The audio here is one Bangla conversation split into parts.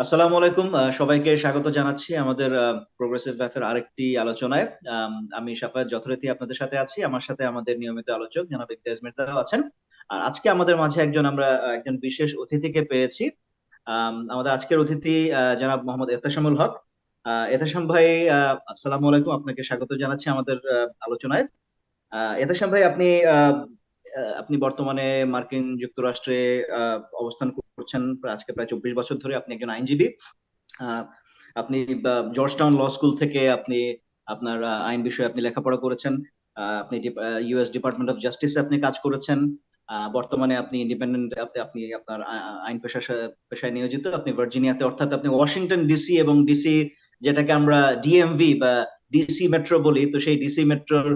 আসসালামু আলাইকুম, সবাইকে স্বাগত জানাচ্ছি আমাদের প্রোগ্রেসিভ লাইফের আরেকটি আলোচনায়। আমি শাফায়াত যথারীতি আপনাদের সাথে আছি। আমার সাথে আমাদের নিয়মিত আলোচক জনাব ইমতিয়াজ মির্জাও আছেন। আর আজকে আমাদের মাঝে একজন বিশেষ অতিথিকে পেয়েছি। আমাদের আজকের অতিথি জনাব মোহাম্মদ এহতেশামুল হক। এহতেশাম ভাই, আসসালামু আলাইকুম, আপনাকে স্বাগত জানাচ্ছি আমাদের আলোচনায়। এহতেশাম ভাই, আহ, আপনি বর্তমানে মার্কিন যুক্তরাষ্ট্রে অবস্থান করছেন আজকে প্রায় 24 বছর ধরে। আপনি একজন আইনজীবী। আহ, আপনি জর্জ টাউন ল স্কুল থেকে আপনার আইন বিষয়ে আপনি লেখাপড়া করেছেন। আপনি ইউএস ডিপার্টমেন্ট অফ জাস্টিসে আপনি কাজ করেছেন। বর্তমানে আপনি ইন্ডিপেন্ডেন্ট, আপনি আপনার আইন পেশায় নিয়োজিত। আপনি ভার্জিনিয়াতে, অর্থাৎ আপনি ওয়াশিংটন ডিসি এবং ডিসি, যেটাকে আমরা ডিএমভি বা ডিসি মেট্রো বলি, তো সেই ডিসি মেট্রোর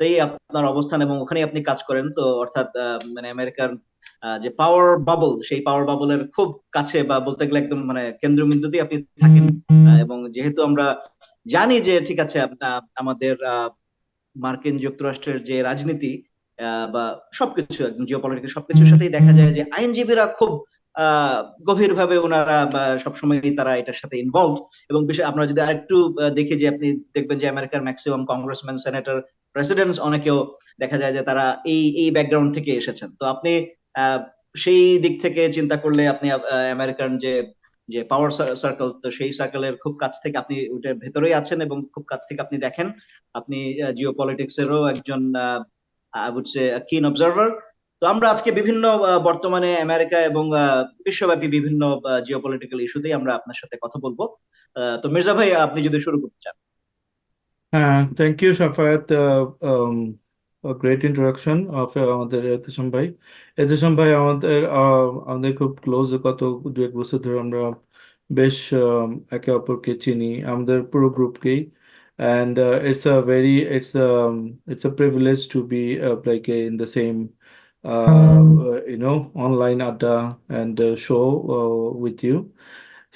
তেই আপনার অবস্থান এবং ওখানেই আপনি কাজ করেন। তো অর্থাৎ মানে আমেরিকার যে পাওয়ার বাবল, সেই পাওয়ার বাবলের খুব কাছে, বা বলতে গেলে একদম মানে কেন্দ্রবিন্দুতেই আপনি থাকেন। এবং যেহেতু আমরা জানি যে ঠিক আছে, আমাদের মার্কিন যুক্তরাষ্ট্রের যে রাজনীতি বা সবকিছু একদম জিওপলিটিক্স, সবকিছুর সাথেই দেখা যায় যে আইনজীবীরা খুব গভীরভাবে ওনারা বা সবসময় তারা এটার সাথে ইনভলভ। এবং বিশেষ আমরা যদি আরেকটু দেখি, যে আপনি দেখবেন যে আমেরিকার ম্যাক্সিমাম কংগ্রেসম্যান, সেনেটর, প্রেসিডেন্টস অনেকেও দেখা যায় যে তারা এই এই ব্যাকগ্রাউন্ড থেকে এসেছেন। তো আপনি আহ, সেই দিক থেকে চিন্তা করলে আপনি আমেরিকান যে যে পাওয়ার সার্কেল, তো সেই সার্কেলের খুব কাছ থেকে আপনি ওইটার ভেতরেই আছেন এবং খুব কাছ থেকে আপনি দেখেন। আপনি জিও পলিটিক্স এরও একজন আই উড সে কিন অবজার্ভার। তো আমরা আজকে বিভিন্ন বর্তমানে আমেরিকা এবং বিশ্বব্যাপী বিভিন্ন জিও পলিটিক্যাল ইস্যুতেই আমরা আপনার সাথে কথা বলবো। তো মির্জা ভাই, আপনি যদি শুরু করতে চান। Thank you, Shafayat. A great introduction of আমাদের এতেশম ভাই। এতেশম ভাই আমাদের খুব ক্লোজ, গত 1 বছর ধরে আমরা বেশ একে অপরকে চিনি, আমাদের পুরো গ্রুপকেই। And it's a privilege to be in the same online adda and show with you.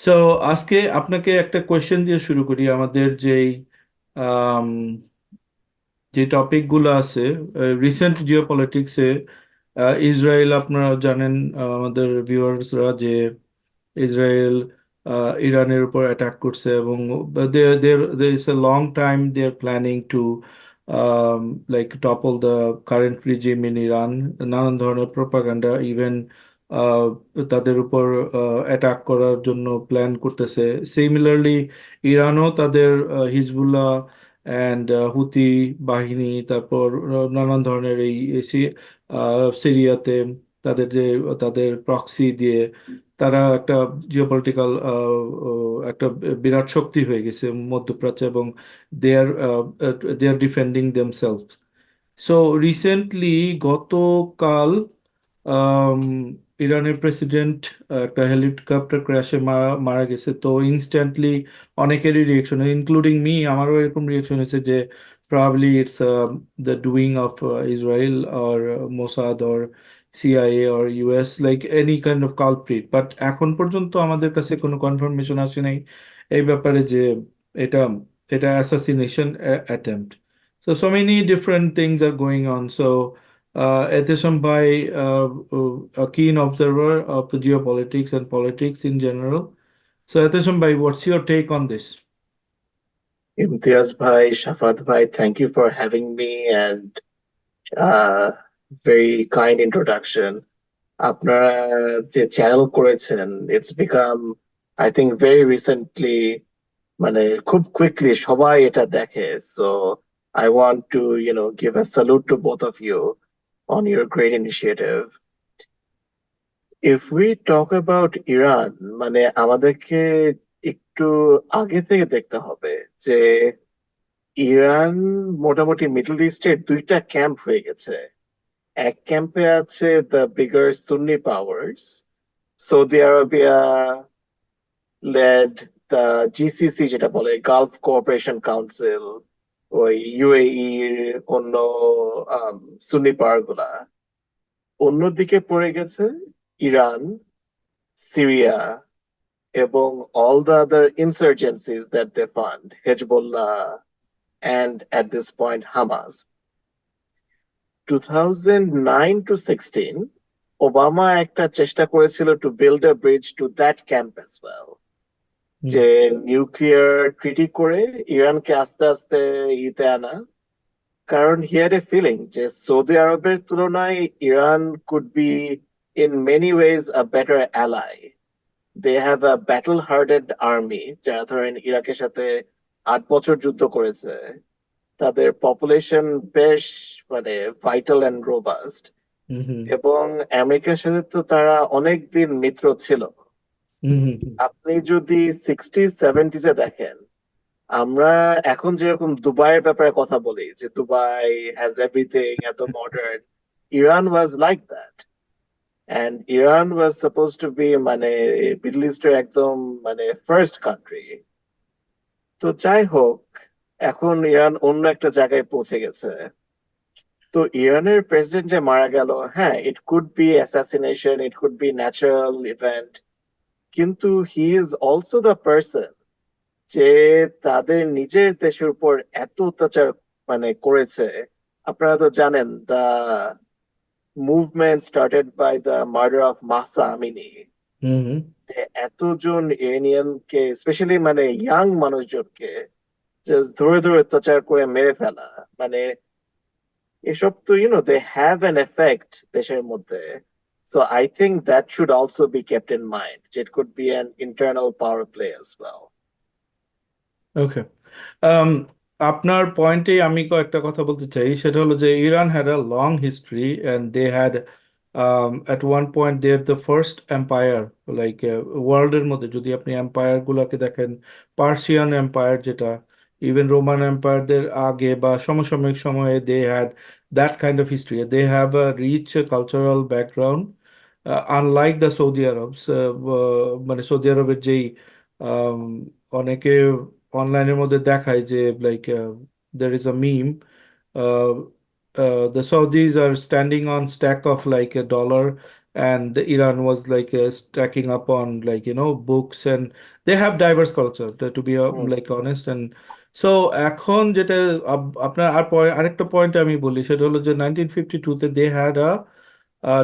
So আজকে আপনাকে একটা কোয়েশ্চেন দিয়ে শুরু করি। আমাদের যেই আম, যে টপিকগুলো আছে রিসেন্ট জিও পলিটিক্সে, ইসরায়েল, আপনারা জানেন, আমাদের ভিউয়ার্সরা, যে ইসরায়েল ইরানের উপর অ্যাটাক করছে, এবং there is a long time they are planning to topple the current regime in Iran. নানান ধরনের প্রোপাগান্ডা, ইভেন তাদের উপর অ্যাটাক করার জন্য প্ল্যান করতেছে। সিমিলারলি ইরানও তাদের হিজবুল্লাহ অ্যান্ড হুতি বাহিনী, তারপর নানান ধরনের সিরিয়াতে তাদের তাদের প্রক্সি দিয়ে তারা একটা জিওপলিটিক্যাল একটা বিরাট শক্তি হয়ে গেছে মধ্যপ্রাচ্যে, এবং দে আর ডিফেন্ডিং দেমসেলফ। সো রিসেন্টলি, গতকাল, আম, ইরানের প্রেসিডেন্ট একটা হেলিকপ্টার ক্র্যাশে মারা মারা গেছে। তো ইনস্ট্যান্টলি অনেকেরই রিয়েকশন, ইনক্লুডিং মি, আমারও এরকম রিয়েকশন হয়েছে যে probably it's the doing of Israel or Mossad or CIA or US, like any kind of culprit. But এখন পর্যন্ত আমাদের কাছে কোনো কনফার্মেশন আসে নাই এই ব্যাপারে যে এটা এটা assassination attempt. So many different things are going on. So Ehtesham Bhai, a keen observer of the geopolitics and politics in general. So Ehtesham Bhai, what's your take on this? Imtiaz Bhai, Shafat Bhai, thank you for having me and uh, very kind introduction. আপনারা যে চ্যানেল করেছেন, it's become, I think, very recently, মানে খুব quickly সবাই এটা দেখে. So I want to, give a salute to both of you on your great initiative. If we talk about Iran, মানে আমাদেরকে একটু আগে থেকে দেখতে হবে যে ইরান মোটামুটি মিডল ইস্টের দুইটা ক্যাম্প হয়ে গেছে। এক ক্যাম্পে আছে the bigger Sunni powers, Saudi Arabia led, the GCC যেটা বলে গালফ কোঅপারেশন কাউন্সিল, ওই ইউএই এর অন্য সুন্নি পাওয়ার গুলা। অন্যদিকে পড়ে গেছে ইরান, সিরিয়া, এবং all the other insurgencies that they fund, Hezbollah, and at this point Hamas. 2009 to 16 Obama একটা চেষ্টা করেছিল to build a bridge to that camp as well. যে নিউক্লিয়ার ট্রিটি করে ইরানকে আস্তে আস্তে ইতে আনা, কারণ হি হ্যাড এ ফিলিং যে সৌদি আরবের তুলনায় Iran could be in many ways a better ally. They have a battle hardened army, যারা ধরেন ইরাকের সাথে 8 বছর যুদ্ধ করেছে। তাদের পপুলেশন বেশ মানে ভাইটাল এন্ড রোবাস্ট, এবং আমেরিকার সাথে তো তারা অনেক দিন মিত্র ছিল। আপনি যদি 60s 70s দেখেন, আমরা এখন যেরকম দুবাইয়ের ব্যাপারে কথা বলি যে দুবাই হ্যাজ এভরিথিং, এত modern, Iran was like that. And Iran was suppose to be মানে মিডল ইস্টের একদম মানে ফার্স্ট কান্ট্রি। তো যাই হোক, এখন ইরান অন্য একটা জায়গায় পৌঁছে গেছে। তো ইরানের প্রেসিডেন্ট যে মারা গেল, হ্যাঁ, it could be assassination, it could be natural event, কিন্তু he is also the person যে তাদের নিজের দেশের উপর এত অত্যাচার মানে করেছে। আপনারা তো জানেন the movement started by the murder of Mahsa Amini. এতজন ইরানিয়ানকে, স্পেশালি মানে ইয়াং মানুষজনকে জাস্ট ধরে ধরে অত্যাচার করে মেরে ফেলা, মানে এসব তো দে হ্যাভ অ্যান এফেক্ট দেশের মধ্যে। So I think that should also be kept in mind, it could be an internal power play as well. Okay, আপনার পয়েন্টে আমি কয়েকটা কথা বলতে চাই। সেটা হলো যে Iran had a long history and they had at one point they are the first empire, like ওয়ার্ল্ডের মধ্যে যদি আপনি এম্পায়ার গুলাকে দেখেন, পার্সিয়ান এম্পায়ার যেটা, ইভেন রোমান এম্পায়ারদের আগে বা সমসাময়িক সময়ে they had that kind of history, they have a rich cultural background, unlike the Saudi Arabs. মানে সৌদি আরবের যেই um, অনেকে অনলাইনের মধ্যে দেখায় যে like there is a meme, uh, the Saudis are standing on stack of like a dollar, and the Iran was like stacking up on like books, and they have diverse culture to be like honest. And so এখন যেটা আপনার আরেকটা পয়েন্ট আমি বলি, সেটা হলো যে 1952-তে they had a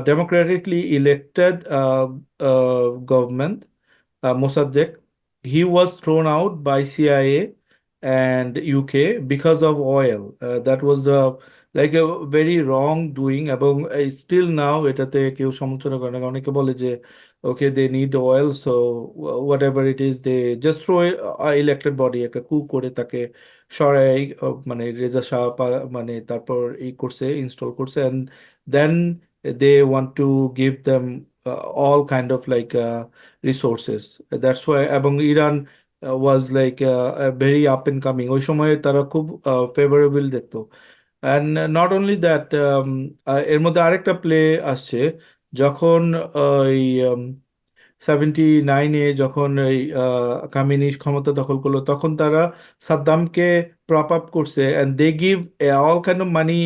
democratically elected government, Mossadegh. He was thrown out by CIA and UK because of oil. That was the like a very wrong doing, এবং still now এটাতে কেউ সমালোচনা করে না। অনেকে বলে যে okay, they need oil, so whatever it is, they just throw a elected body, একটা কু করে তাকে সরাই, মানে রেজা শাহ মানে তারপর এই করছে, ইনস্টল করছে, and then they want to give them all kind of like resources. That's why এবং Iran was like a very up and coming, ওই সময় তারা খুব favorable দেখতো। And not only that, এর মধ্যে আরেকটা প্লে আসছে, যখন ওই 79-এ যখন এই খামেনি ক্ষমতা দখল করলো, তখন তারা সাদ্দামকে প্রপ আপ করছে, and they give all kind of money,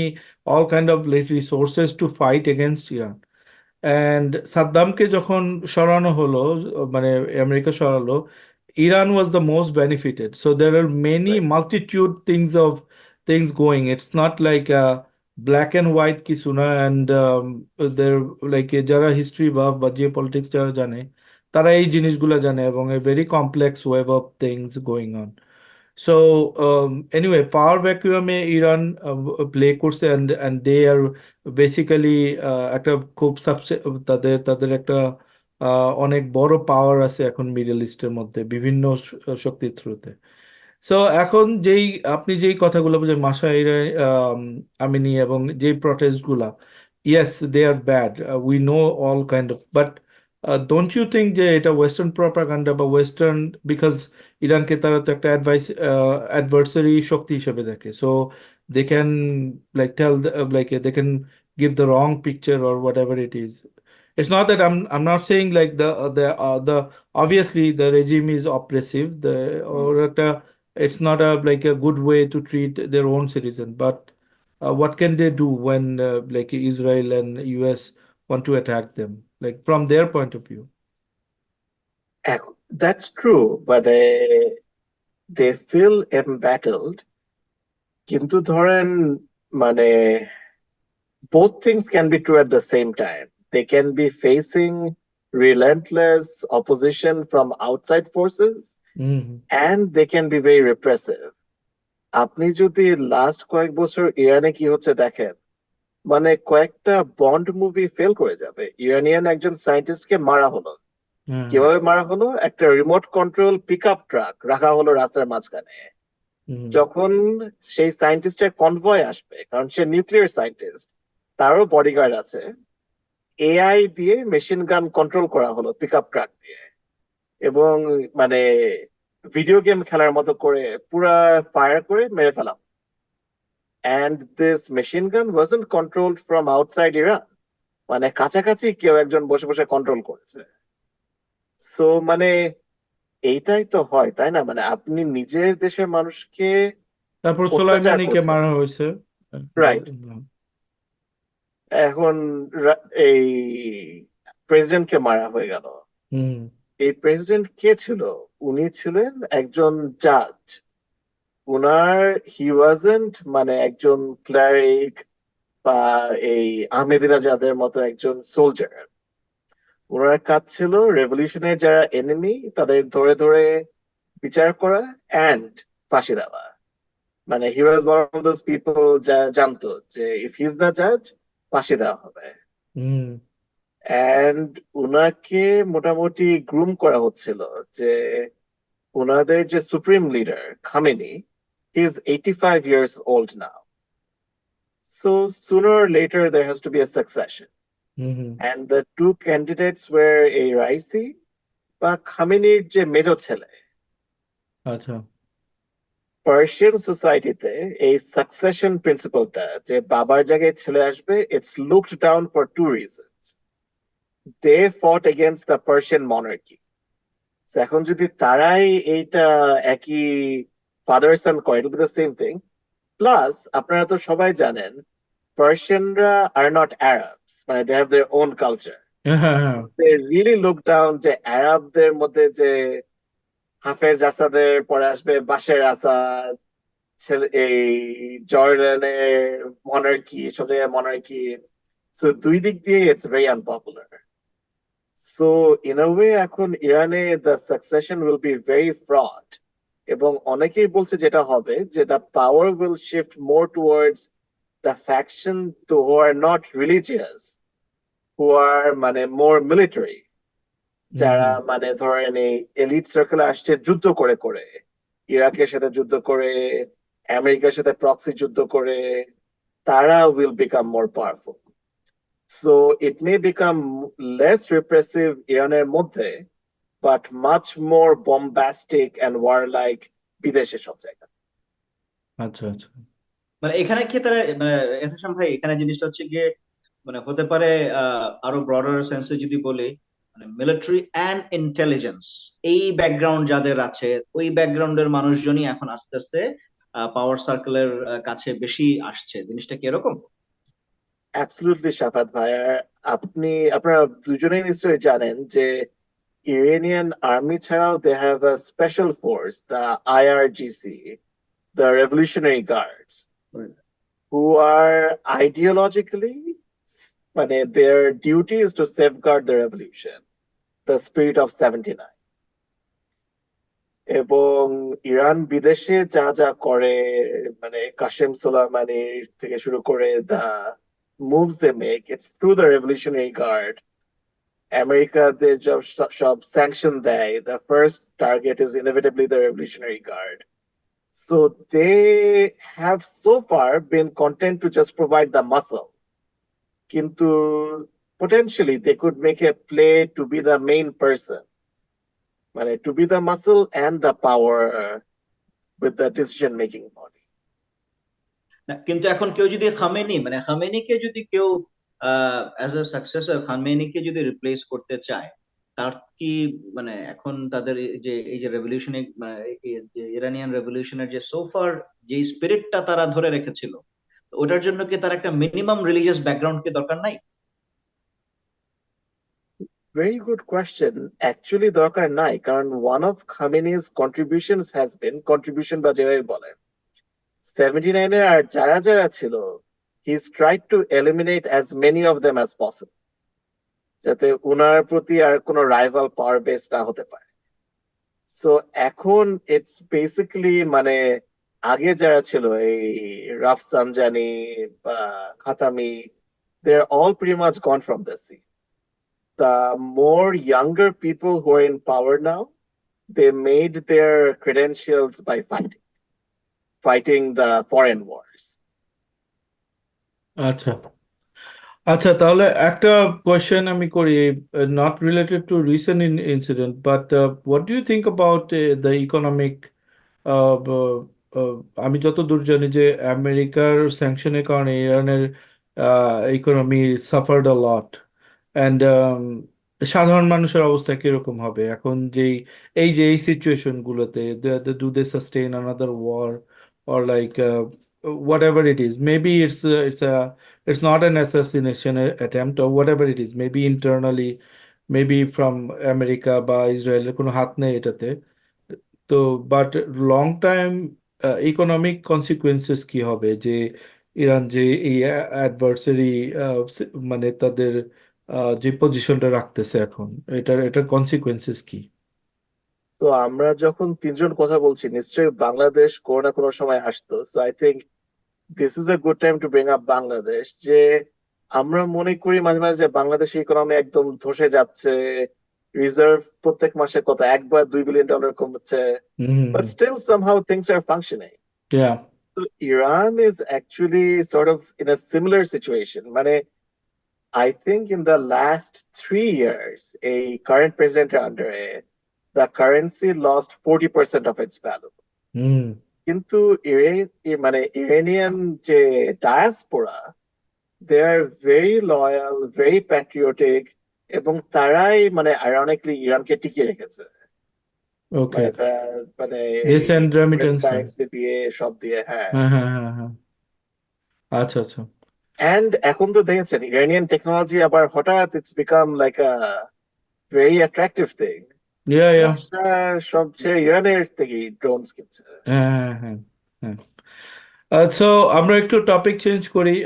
all kind of resources to fight against Iran. And সাদ্দামকে যখন সরানো হলো, মানে America সরালো, Iran was the most benefited. So there are many Right. multitude things going. It's not like black and white কিছু না। And there like যারা হিস্ট্রি বা জিওপলিটিক্স যারা জানে, তারা এই জিনিসগুলো জানে, এবং a very complex web of things going on. So anyway, power vacuum A Iran play করছে, and they are basically একটা খুব তাদের তাদের একটা অনেক বড় পাওয়ার আছে এখন মিডল ইস্টের মধ্যে বিভিন্ন শক্তির থ্রুতে। সো এখন আপনি যেই কথাগুলো বলছেন, মাসা আমিনি এবং যেই প্রটেস্ট গুলা, yes they are bad, we know all kind of, but don't you think যে এটা ওয়েস্টার্ন প্রপাগান্ডা বা ওয়েস্টার্ন, বিকজ ইরানকে তারা তো একটা অ্যাডভার্সারি শক্তি হিসেবে দেখে, so they can like tell like they can give the wrong picture or whatever it is. It's not that I'm not saying like the obviously the regime is oppressive, or it's not a like a good way to treat their own citizen, but what can they do when like Israel and US want to attack them, like from their point of view? That's true, but they feel embattled. কিন্তু ধরেন মানে both things can be true at the same time. They can be facing relentless opposition from outside forces, hmm and they can be very repressive. আপনি যদি লাস্ট কয়েক বছর ইরানে কি হচ্ছে দেখেন, মানে কয়েকটা বন্ড মুভি ফেল করে যাবে। ইরানিয়ান একজন সায়েন্টিস্টকে মারা হলো। হ্যাঁ কিভাবে মারা হলো? একটা remote control pickup truck রাখা হলো রাস্তার মাঝখানে। হুম যখন সেই সায়েন্টিস্টের কনভয় আসবে, কারণ সে নিউক্লিয়ার সায়েন্টিস্ট, তারও বডিগার্ড আছে, এআই দিয়ে মেশিন গান কন্ট্রোল করা হলো পিক আপ ট্রাক দিয়ে, এবং মানে ভিডিও গেম খেলার মতো করে পুরা ফায়ার করে মেরে ফেলা। And this machine gun wasn't controlled from outside Iran, মানে কাছাকাছি কেউ একজন বসে বসে কন্ট্রোল করেছে। সো মানে এইটাই তো হয়, তাই না? মানে আপনি নিজের দেশের মানুষকে তারপর অত্যাচার সোলাইমানিকে করছেন, মারা হয়েছে রাইট? এখন এই প্রেসিডেন্টকে মারা হয়ে গেল। হুম এই প্রেসিডেন্ট কে ছিল? উনি ছিলেন একজন জাজ। উনার হি ওয়াজেন্ট মানে একজন ক্লারিক বা এই আহমেদিরা যাদের মতো একজন সোলজার। ওনার কাজ ছিল রেভলিউশনের যারা এনিমি তাদের ধরে ধরে বিচার করা অ্যান্ড ফাঁসি দেওয়া। মানে he was one of those people যা জানতো যে ইফ হি ইজ দ্য জাজ, ফাঁসি দেওয়া হবে। হুম অ্যান্ড উনাকে মোটামুটি গ্রুম করা হচ্ছিল যে উনাদের যে supreme leader Khamenei, he is 85 years old now. So sooner or later there has to be a succession. Hmm And the two candidates were a Raisi বা খামেনির যে মেজ ছেলে। আচ্ছা পার্সিয়ান সোসাইটিতে এই সাকসেশন প্রিন্সিপালটা যে বাবার জায়গায় ছেলে আসবে, it's looked down for two reasons. They fought against the Persian monarchy. এখন যদি তারাই এইটা একই ফাদার সান করে, it will be the same thing. Plus আপনারা তো সবাই জানেন পার্সিয়ানরা আর নট আরবস, মানে they have their own culture. হ্যাঁ হ্যাঁ দে রিয়েলি লুক ডাউন যে আরবদের মধ্যে যে হাফেজ আসাদের পরে আসবে বাশার আসাদ, এই জর্ডানের মনার্কি, সব জায়গায় মনার্কি। সো দুই দিক দিয়ে it's very unpopular. So in a way এখন ইরানে the succession will be very fraud, এবং অনেকেই বলছে যেটা হবে যে the power will shift more towards the faction who are not religious, who are মানে মোর মিলিটারি, হুম যারা হুম মানে ধরেন এই এলিট সার্কেলে আসছে যুদ্ধ করে করে, ইরাকের সাথে যুদ্ধ করে, আমেরিকার সাথে প্রক্সি যুদ্ধ করে, তারা will become more powerful. So it May become less repressive ইরানের মধ্যে, but much more বম্বাস্টিক and were like বিদেশে সব জায়গায়। আচ্ছা আচ্ছা মানে এখানে কি তারা মানে এহসান ভাই, এখানে জিনিসটা হচ্ছে গিয়ে মানে হতে পারে আরো ব্রডার সেন্সে যদি বলি, মানে মিলিটারি অ্যান্ড ইন্টেলিজেন্স এই ব্যাকগ্রাউন্ড যাদের আছে, ওই ব্যাকগ্রাউন্ডের মানুষজনই এখন আস্তে আস্তে পাওয়ার সার্কেলের কাছে বেশি আসছে। জিনিসটা কি এরকম? অ্যাবসলিউটলি শাফাত ভাই। আর আপনারা দুজনেই নিশ্চয়ই জানেন যে ইরানিয়ান আর্মি ছাড়াও they have a special force, the IRGC, the Revolutionary Guards, who are ideologically, মানে their duty is to safeguard the revolution, the spirit of 79. এবং ইরান বিদেশে যা যা করে, মানে কাশেম সোলাইমানি থেকে শুরু করে the moves they make, it's through the Revolutionary Guard. আমেরিকাতে সব স্যাংশন দেয়, the first target is inevitably the Revolutionary Guard. So they have so far been content to just provide the muscle. Kintu potentially they could make a play to be the main person. To be the muscle and the power with the decision making body. না, কিন্তু এখন কেউ যদি খামেনিকে যদি কেউ অ্যাজ এ সাকসেসর খামেনিকে যদি রিপ্লেস করতে চায়, তার কি মানে এখন তাদের এই যে রেভলিউশনে যে ইরানিয়ান রেভলিউশনের যে সোফার যে স্পিরিটটা তারা ধরে রেখেছিল, ওটার জন্য কি তার একটা মিনিমাম রিলিজিয়াস ব্যাকগ্রাউন্ড কি দরকার নাই? Very good question. Actually, দরকার নাই, কারণ one of Khamenei's contributions has been contribution বা যেভাবে বলেন 79 আর যারা যারা ছিল, he's tried to eliminate as many of them as possible, যাতে উনার প্রতি আর কোনো রাইভাল পাওয়ার বেস না হতে পারে। সো এখন ইটস বেসিক্যালি মানে আগে যারা ছিল এই রাফসানজানি বা খাতামি, they're all pretty much gone from the sea. The more younger people who are in power now, they made their credentials by fighting the foreign wars. আচ্ছা আচ্ছা, তাহলে একটা কোয়েশ্চেন আমি করি, not related to recent incident, but what do you think about the economic, আমি যতদূর জানি যে আমেরিকার স্যাংশনের কারণে ইরানের economy suffered a lot, and সাধারণ মানুষের অবস্থা কিরকম হবে এখন, যেই এই যে এই সিচুয়েশন গুলোতে, do they sustain another war, or like whatever it is, maybe it's not an assassination attempt or whatever it is, maybe internally, maybe from America বা ইসরায়েলের কোনো হাত নেই এটাতে, তো but long time economic consequences কি হবে, যে ইরান যে এই অ্যাডভার্সারি মানে তাদের যে পজিশনটা রাখতেছে এখন, এটার কনসিকুয়েন্সেস কি? তো আমরা যখন তিনজন কথা বলছি, নিশ্চয়ই বাংলাদেশ কোনো না কোনো সময় আসতো। So I think this is a good time to bring up Bangladesh. যে আমরা মনে করি মাঝে মাঝে যে বাংলাদেশের ইকোনমি একদম ধসে যাচ্ছে, রিজার্ভ প্রত্যেক মাসে কত 1 বা 2 বিলিয়ন ডলার কমছে, but hmm. Still somehow things are functioning. Yeah. তো Iran is actually sort of in a similar situation. মানে I think in the last 3 years, a current president under the currency lost 40% of its value. হুম। কিন্তু মানে ইরানিয়ান যে diaspora, they are very loyal, very patriotic, এবং তারাই মানে আইরনিকলি ইরানকে টিকিয়ে রেখেছে। ওকে। মানে তারা মানে দে এই সেন্ড ফরেন রেমিটেন্স। কারেন্সি দিয়ে সব দিয়ে, হ্যাঁ। হ্যাঁ হ্যাঁ হ্যাঁ হ্যাঁ। আচ্ছা আচ্ছা। এন্ড এখন তো দেখেছেন ইরানিয়ান টেকনোলজি আবার হঠাৎ it's become like a very attractive thing. Yeah yeah. Russia সব ছেড়ে ইরানের থেকে ড্রোনস কিনছে। হ্যাঁ হ্যাঁ হ্যাঁ হ্যাঁ। সো আমরা একটু টপিক চেঞ্জ করি।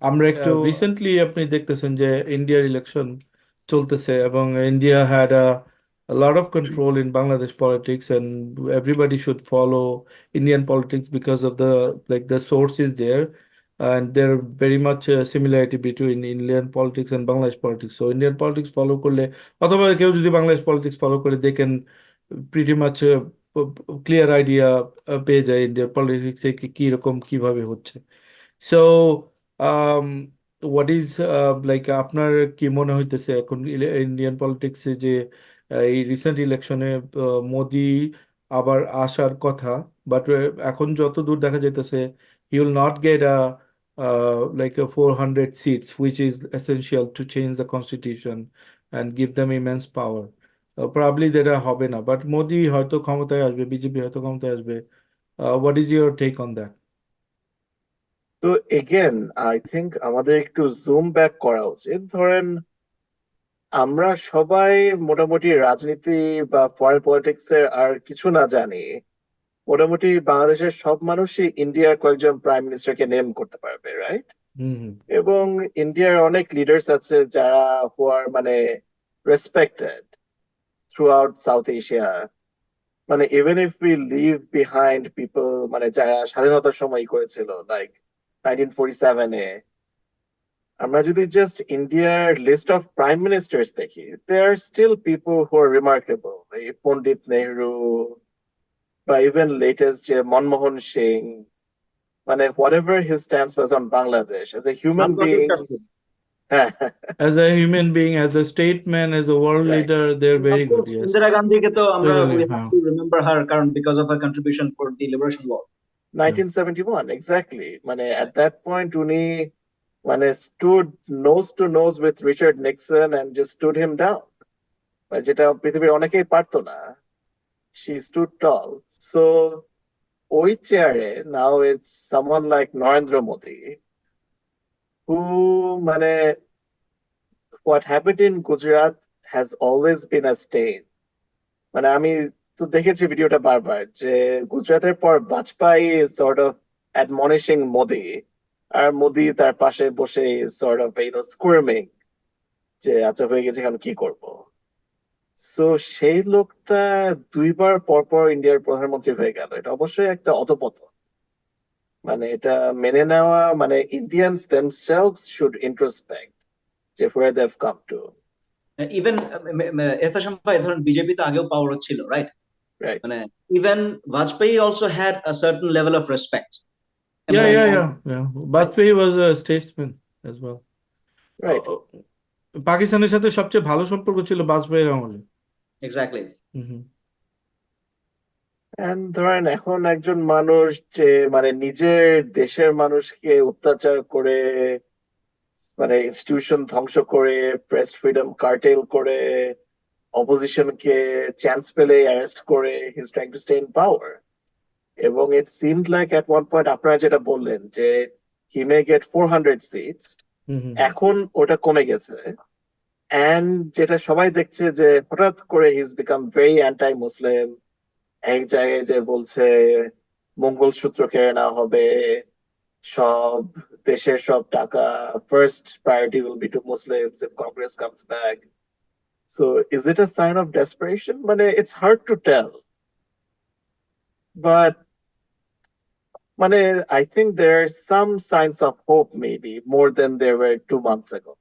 আমরা একটু রিসেন্টলি আপনি দেখতেছেন যে ইন্ডিয়ার ইলেকশন চলতেছে, এবং India had a lot of control in Bangladesh politics, and everybody should follow Indian politics because of the, like, the source is there, and there very much similarity between Indian politics and Bangladesh politics. So Indian politics follow করলে, অথবা কেউ যদি বাংলাদেশ politics follow করে, they can pretty much clear idea পেয়ে যায় ইন্ডিয়ার পলিটিক্সে কি রকম কিভাবে হচ্ছে। সো হোয়াট ইজ, লাইক, আপনার কি মনে হইতেছে এখন ইন্ডিয়ান পলিটিক্সে যে এই রিসেন্ট ইলেকশনে মোদি আবার আসার কথা, বাট এখন যতদূর দেখা যাইতেছে he will not get like a 400 seats, which is essential to change the constitution and give them immense power. Probably যেটা হবে না, বাট মোদি হয়তো ক্ষমতায় আসবে, বিজেপি হয়তো ক্ষমতায় আসবে। What is your take on that? তো এগেন আই থিঙ্ক আমাদের একটু জুম ব্যাক করা উচিত। ধরেন আমরা সবাই মোটামুটি রাজনীতি বা ফরেন পলিটিক্স এর আর কিছু না জানি, মোটামুটি বাংলাদেশের সব মানুষই ইন্ডিয়ার কয়েকজন প্রাইম মিনিস্টারকে নেম করতে পারবে, রাইট? হুম হুম। এবং ইন্ডিয়ার অনেক লিডার্স আছে যারা হু আর মানে respected throughout South Asia. মানে even if we live behind people মানে যারা স্বাধীনতার সময় করেছিল, লাইক 1947-এ, আমরা যদি জাস্ট ইন্ডিয়ার লিস্ট অফ প্রাইম মিনিস্টার্স দেখি, there are still people who are remarkable, এই পন্ডিত নেহরু বা ইভেন লেটেস্ট যে মনমোহন সিং। মানে whatever his stance was on Bangladesh as a human being, হ্যাঁ, As a human being, as a statesman, as a world right. leader, they're very good, yes. Indira গান্ধীকে তো আমরা Totally, we have হ্যাঁ। to remember her কারণ because of her contribution for the liberation war. 1971 exactly, মানে at that point উনি মানে stood nose to nose with Richard Nixon and just stood him down, মানে যেটা পৃথিবীর অনেকেই পারতো না। She stood tall. So ওই চেয়ারে now it's someone like Narendra Modi who মানে what happened in Gujarat has always been a stain. মানে আমি তো দেখেছি ভিডিওটা বারবার যে গুজরাটের পর Vajpayee sort of admonishing Modi, আর মোদি তার পাশে বসে sort of squirming যে আচ্ছা হয়ে গেছে এখন কি করব। সো সেই লোকটা দুইবার পরপর ইন্ডিয়ার প্রধানমন্ত্রী হয়ে গেল, এটা অবশ্যই একটা অধপতন। মানে এটা মেনে নেওয়া, মানে ইন্ডিয়ানস themselves should introspect যে where they've come to, even Ehtesham ভাই ধরেন বিজেপি তো আগেও পাওয়ার ছিল, রাইট? right? মানে even Vajpayee also had a certain level of respect Yeah, among yeah, all, yeah, yeah. right? Bajpayee was a statesman as well. Right. পাকিস্তানের সাথে সবচেয়ে ভালো সম্পর্ক ছিল বাজপেয়ীর আমলে। এক্স্যাক্টলি। হুম। And ধরেন এখন একজন মানুষ যে মানে নিজের দেশের মানুষকে অত্যাচার করে, মানে ইনস্টিটিউশন ধ্বংস করে, প্রেস ফ্রিডম কার্টেল করে, অপোজিশনকে চান্স পেলে অ্যারেস্ট করে, he is trying to stay in power. এবং it seemed like at one point আপনারা যেটা বললেন যে হি মে গেট 400 সিটস, হুম। এখন ওটা কমে গেছে। এন্ড যেটা সবাই দেখছে যে হঠাৎ করে he is become very anti Muslim. এক জায়গায় যে বলছে মঙ্গলসূত্র কেড়ে নেওয়া হবে, সব দেশের সব টাকা, first priority will be to Muslims if Congress comes back. So is it a sign of desperation? মানে it's hard to tell, but মানে I think there are some signs of hope, maybe more than there were 2 months ago.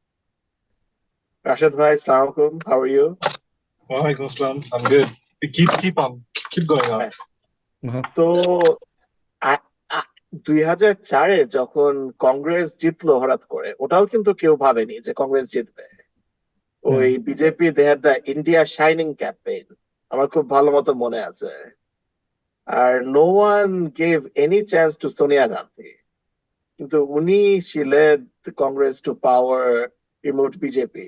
Rashid bhai, assalamu alaikum. How are you? Walaikum Assalam. I'm good. Keep going on. তো 2004-এ যখন কংগ্রেস জিতলো হঠাৎ করে, ওটাও কিন্তু কেউ ভাবেনি যে কংগ্রেস জিতবে। ওই BJP they had the India shining campaign, আমার খুব ভালো মতো মনে আছে। আর no one gave any chance to Sonia Gandhi, কিন্তু উনি she led the Congress to power, removed BJP.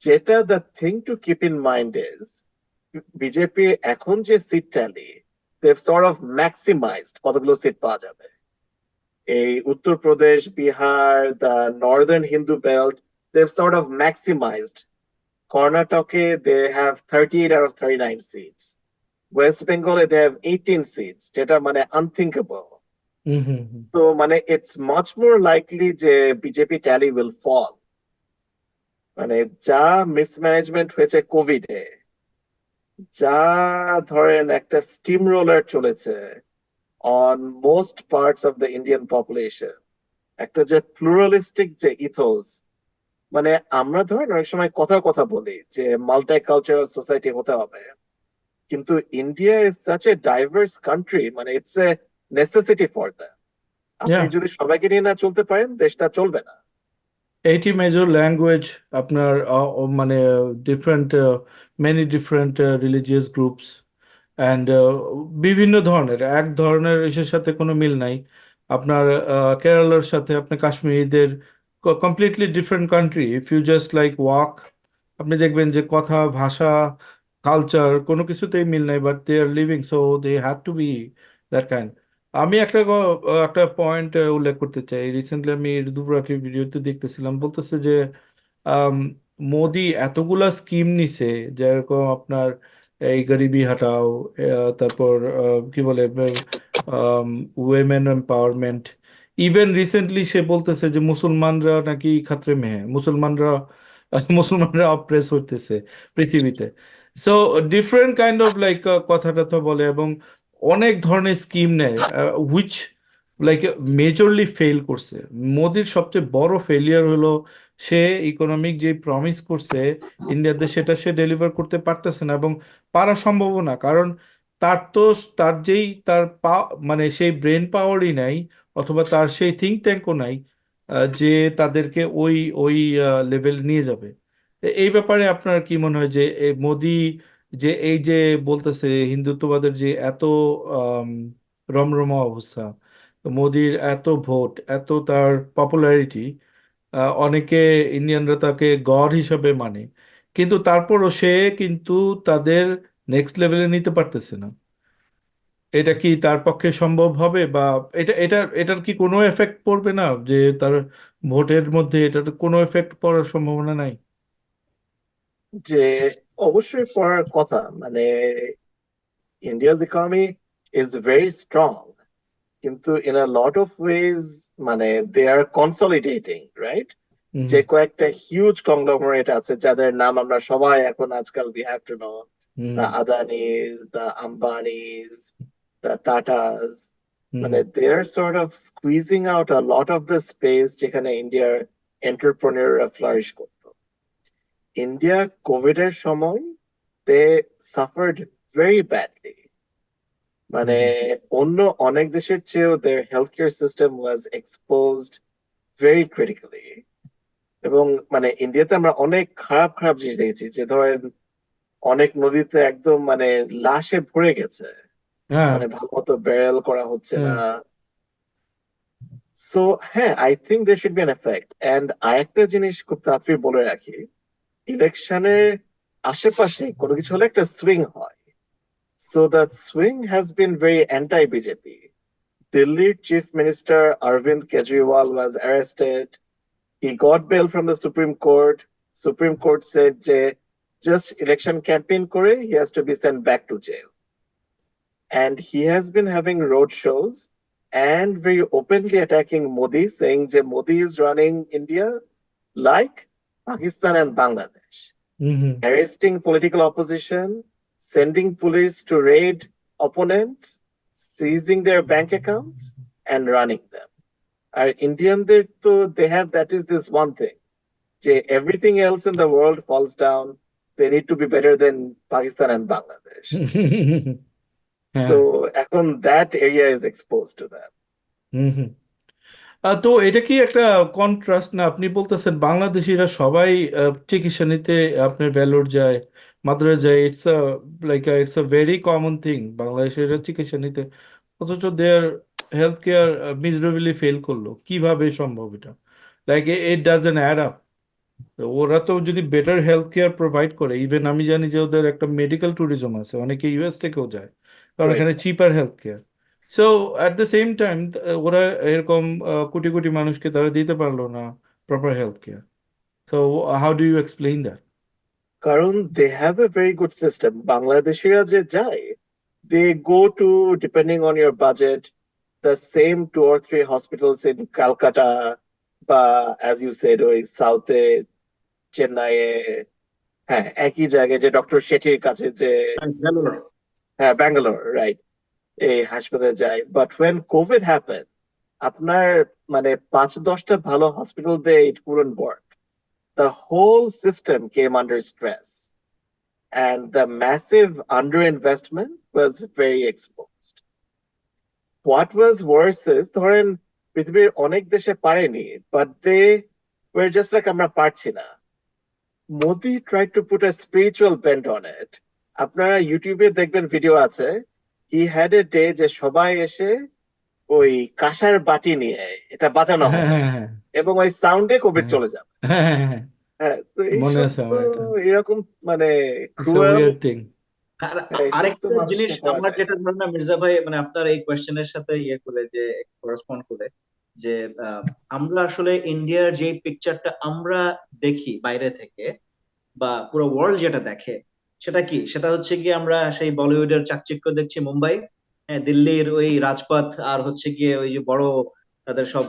যেটা the thing to keep in mind is BJP এখন যে seat tally, they've sort of maximized কতগুলো সিট পাওয়া যাবে। এই Uttar Pradesh, Bihar, the northern Hindu belt, they've sort of maximized. Karnataka, they have 38 out of 39 seats. West Bengal, they have 18 seats, যেটা মানে unthinkable. So মানে it's much more likely যে বিজেপি tally will fall. মানে যা মিসম্যানেজমেন্ট হয়েছে কোভিডে, যা ধরেন একটা স্টিম রোলার চলেছে on most parts of the Indian population, একটা যে প্লুরালিস্টিক যে ইথোস, মানে আমরা ধরেন অনেক সময় কথা বলি যে মাল্টি কালচারাল সোসাইটি হতে হবে, কিন্তু India is such a diverse country, মানে it's a necessity for that. আপনি যদি সবাইকে নিয়ে না চলতে পারেন, দেশটা চলবে না। 80 মেজর ল্যাঙ্গুয়েজ, আপনার মানে different many different religious groups and বিভিন্ন ধরনের, এক ধরনের ইসের সাথে কোনো মিল নাই। আপনার কেরালার সাথে আপনি কাশ্মীরিদের completely different country. If you just like walk, আপনি দেখবেন যে কথা, ভাষা, কালচার কোনো কিছুতেই মিল নাই, but they are living, so they have to be that kind. আমি একটা পয়েন্ট উল্লেখ করতে চাই। রিসেন্টলি আমি দুপুরাত্রি ভিডিওতে দেখতেছিলাম, বলতেছে যে আম, মোদি এতগুলা স্কিম নিছে, যেরকম আপনার এই গরিবি হাটাও, তারপর কি বলে উইমেন এম্পাওয়ারমেন্ট। ইভেন রিসেন্টলি সে বলতেছে যে মুসলমানরা নাকি খাতরে মে হ্যায়, মুসলমানরা অপ্রেস হইতেছে পৃথিবীতে। So different kind of like কথাটা তো বলে, এবং অনেক ধরনের স্কিম নেয় হুইচ লাইক মেজরলি ফেল করছে। মোদির সবচেয়ে বড় ফেলিয়ার হলো সে ইকোনমিক যে প্রমিস করছে ইন্ডিয়াতে, সেটা সে ডেলিভার করতে পারতেছে না, এবং পারা সম্ভব না। কারণ তার যেই মানে সেই ব্রেন পাওয়ারই নাই, অথবা তার সেই থিঙ্ক ট্যাঙ্কও নাই যে তাদেরকে ওই ওই লেভেল নিয়ে যাবে। এই ব্যাপারে আপনার কি মনে হয় যে মোদি যে এই যে বলতেছে হিন্দুত্ববাদের যে এত আম, রমরমা অবস্থা, তো মোদির এত ভোট, এত তার পপুলারিটি, অনেকে ইন্ডিয়ানরা তাকে গড হিসাবে মানে, কিন্তু তারপরও সে কিন্তু তাদের নেক্সট লেভেলে নিতে পারতেছে না। এটা কি তার পক্ষে সম্ভব হবে, বা এটার কি কোনো এফেক্ট পড়বে না, যে তার ভোটের মধ্যে এটার কোনো এফেক্ট পড়ার সম্ভাবনা নাই? যে অবশ্যই পড়ার কথা, মানে India's economy is very strong, কিন্তু in a lot of ways মানে দে আর কনসলিডেটিং, রাইট? যে কয়েকটা হিউজ কংগ্লোমারেট আছে যাদের নাম আমরা সবাই এখন আজকাল we have to know the Adanis, the Ambanis, the Tatas. মানে they're sort of squeezing out a lot of the space যেখানে ইন্ডিয়ার এন্টারপ্রেনিউররা ফ্লারিশ করতো। ইন্ডিয়া কোভিড এর সময় they suffered very badly. মানে অন্য অনেক দেশের চেয়েও their healthcare system was exposed very critically. এবং মানে ইন্ডিয়াতে আমরা অনেক খারাপ খারাপ জিনিস দেখেছি, যে ধরেন অনেক নদীতে একদম মানে লাশে ভরে গেছে, মানে ভালো মতো ব্যারেল করা হচ্ছে না। সো হ্যাঁ, I think there should be an effect. And আরেকটা জিনিস খুব তাড়াতাড়ি বলে রাখি, ইলেকশনের আশেপাশে কোনো কিছু হলে একটা সুইং হয়। So that swing has been very anti BJP. দিল্লির chief minister Arvind Kejriwal was arrested. He got bail from the Supreme Court. Supreme Court said যে just election campaign করে he has to be sent back to jail. And he has been having road shows and very openly attacking Modi, saying that Modi is running India like Pakistan and Bangladesh, arresting political opposition, sending police to raid opponents, seizing their bank accounts, and running them. Our Indianদের তো they have that is this one thing, যে everything else in the world falls down, they need to be better than Pakistan and Bangladesh. So এখন that area is exposed to them. তো এটা কি একটা কন্ট্রাস্ট না? আপনি বলতেছেন বাংলাদেশিরা সবাই চিকিৎসা নিতে আপনার ভেলোর যায়, মাদ্রাজ যায়, it's a very common thing বাংলাদেশিরা চিকিৎসা নিতে, অথচ their health care miserably fail করলো। কিভাবে সম্ভব এটা? Like it doesn't add up. ওরা তো যদি বেটার হেলথ কেয়ার প্রোভাইড করে, ইভেন আমি জানি যে ওদের একটা মেডিকেল ট্যুরিজম আছে, অনেকে ইউএস থেকেও যায় কারণ Right. এখানে cheaper health care. So at the same time ওরা এরকম কোটি কোটি মানুষকে তারা দিতে পারলো না proper health care. So how do you explain that? কারণ they have a very good system. বাংলাদেশিরা যে যায়, they go to, depending on your budget, the same 2 or 3 hospitals in Calcutta, বা as you said ওই সাউথে চেন্নাইয়ে, হ্যাঁ একই জায়গায় যে ডক্টর শেঠির কাছে যে, হ্যাঁ ব্যাঙ্গালোর, রাইট, এই হাসপাতালে যায়। বাট when COVID happened, আপনার মানে 5-10টা ভালো হসপিটাল দিয়ে it couldn't work. The whole system came under stress, and the massive underinvestment was very exposed. What was worse is, ধরেন পৃথিবীর অনেক দেশে পারেনি, but they were just like আমরা পারছি না। Modi tried to put a spiritual bent on it. আপনারা ইউটিউবে দেখবেন ভিডিও আছে, he had a day যে সবাই এসে ওই কাঁসার বাটি নিয়ে এটা বাজানো হবে এবং ওই সাউন্ডে কোভিড চলে যাবে। হ্যাঁ, তো মনে এইসব আছে তো আমার এটা। এরকম মানে it's a cruel, weird thing. আরেকটা মানুষকে জিনিস করা আমার যায় যেটা না। ধারণা, মির্জা ভাই, মানে আপনার এই কোয়েশ্চেনের সাথে ইয়ে করে যে করেসপন্ড করে, যে আমরা আসলে ইন্ডিয়ার যে পিকচারটা আমরা দেখি বাইরে থেকে, বা পুরো ওয়ার্ল্ড যেটা দেখে, সেটা কি? সেটা হচ্ছে কি, আমরা সেই বলিউডের চাকচিক্য দেখছি মুম্বাই, হ্যাঁ, দিল্লির ওই রাজপথ, আর হচ্ছে গিয়ে ওই যে বড় তাদের সব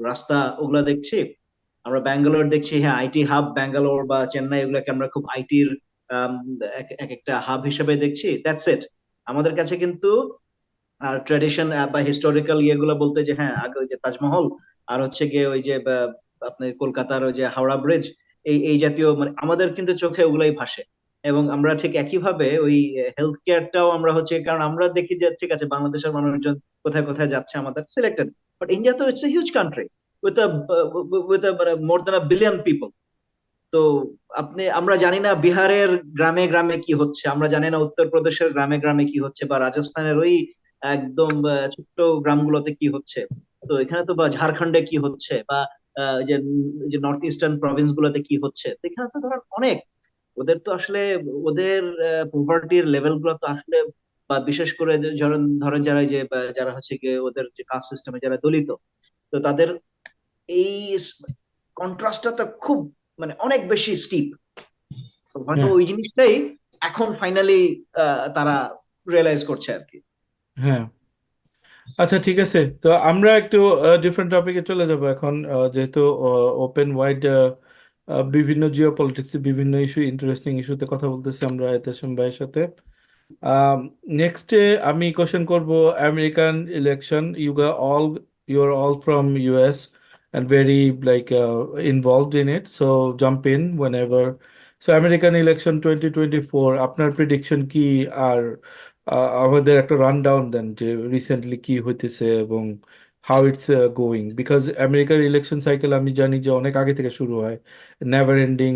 রাস্তা, ওগুলা দেখছি। আমরা ব্যাঙ্গালোর দেখছি, হ্যাঁ, আইটি হাব ব্যাঙ্গালোর বা চেন্নাই, এগুলাকে আমরা খুব আইটির এক একটা হাব হিসেবে দেখছি, দ্যাটস ইট। আমাদের কাছে কিন্তু আর ট্রেডিশন বা হিস্টোরিক্যাল ইয়েগুলো বলতে, যে হ্যাঁ আগে ওই যে তাজমহল, আর হচ্ছে গিয়ে ওই যে আপনার কলকাতার ওই যে হাওড়া ব্রিজ, এই এই জাতীয়, মানে আমাদের কিন্তু চোখে ওগুলাই ভাসে। এবং আমরা ঠিক একইভাবে ওই হেলথ কেয়ারটাও আমরা হচ্ছে, কারণ আমরা দেখি যে ঠিক আছে বাংলাদেশের মানুষজন কোথায় কোথায় যাচ্ছে, আমাদের সিলেক্টেড, বাট ইন্ডিয়া তো it's a huge country with more than a billion people. তো আমরা জানি না বিহারের গ্রামে গ্রামে কি হচ্ছে, আমরা জানি না উত্তরপ্রদেশের গ্রামে গ্রামে কি হচ্ছে, বা রাজস্থানের ওই একদম ছোট্ট গ্রামগুলোতে কি হচ্ছে। তো এখানে তো, বা ঝাড়খণ্ডে কি হচ্ছে, বা যে নর্থ ইস্টার্ন প্রভিন্স গুলোতে কি হচ্ছে, তো এখানে তো ধরেন অনেক, ওদের তো আসলে ওদের পভার্টির লেভেল গুলো তো আসলে, বা বিশেষ করে ধরেন ধরেন যারা যে যারা হচ্ছে গিয়ে ওদের যে কাস্ট সিস্টেমে যারা দলিত, তো তাদের এই কন্ট্রাস্টটা তো খুব, মানে অনেক বেশি স্টিপ। তো হয়তো ওই জিনিসটাই এখন ফাইনালি তারা রিয়েলাইজ করছে আর কি। হ্যাঁ, আচ্ছা, ঠিক আছে। তো আমরা একটু ডিফারেন্ট টপিকে চলে যাব এখন, যেহেতু ওপেন ওয়াইড বিভিন্ন জিও পলিটিক্স, বিভিন্ন ইস্যু, ইন্টারেস্টিং ইস্যুতে কথা বলতেছি আমরা এতেশম ভাইয়ের সাথে। নেক্সটে আমি কোশ্চেন করব American election. You are all from US and very like involved in it, so jump in whenever. So American election 2024, আপনার প্রেডিকশন কি? আর আমাদের একটা রানডাউন দেন যে রিসেন্টলি কি হইতেছে এবং হাউ ইটস গোয়িং, বিকজ আমেরিকার ইলেকশন সাইকেল আমি জানি যে অনেক আগে থেকে শুরু হয়, never ending,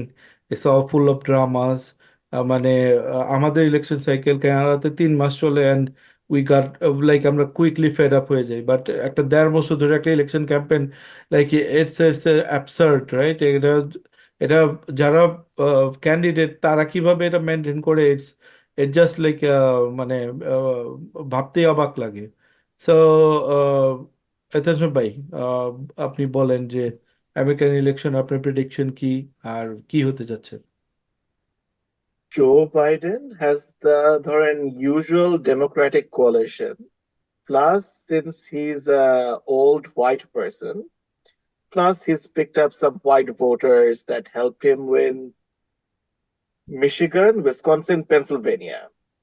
it's all full of dramas. মানে আমাদের ইলেকশন সাইকেল কানাডাতে 3 মাস চলে, অ্যান্ড উই গট লাইক আমরা কুইকলি ফেড আপ হয়ে যাই। বাট একটা 1.5 বছর ধরে একটা election campaign, like it's it's absurd, right? এটা এটা যারা ক্যান্ডিডেট তারা কিভাবে এটা মেনটেন করে, ইটস ইট জাস্ট লাইক মানে ভাবতেই অবাক লাগে। সো এতাজ ভাই, আহ, আপনি বলেন যে আমেরিকান ইলেকশন আপনার প্রেডিকশন কি আর কি হতে যাচ্ছে? Joe Biden has the ধরেন usual Democratic coalition. Plus, since he's a old white person, plus he's picked up some white voters that helped him win Michigan, Wisconsin, Pennsylvania.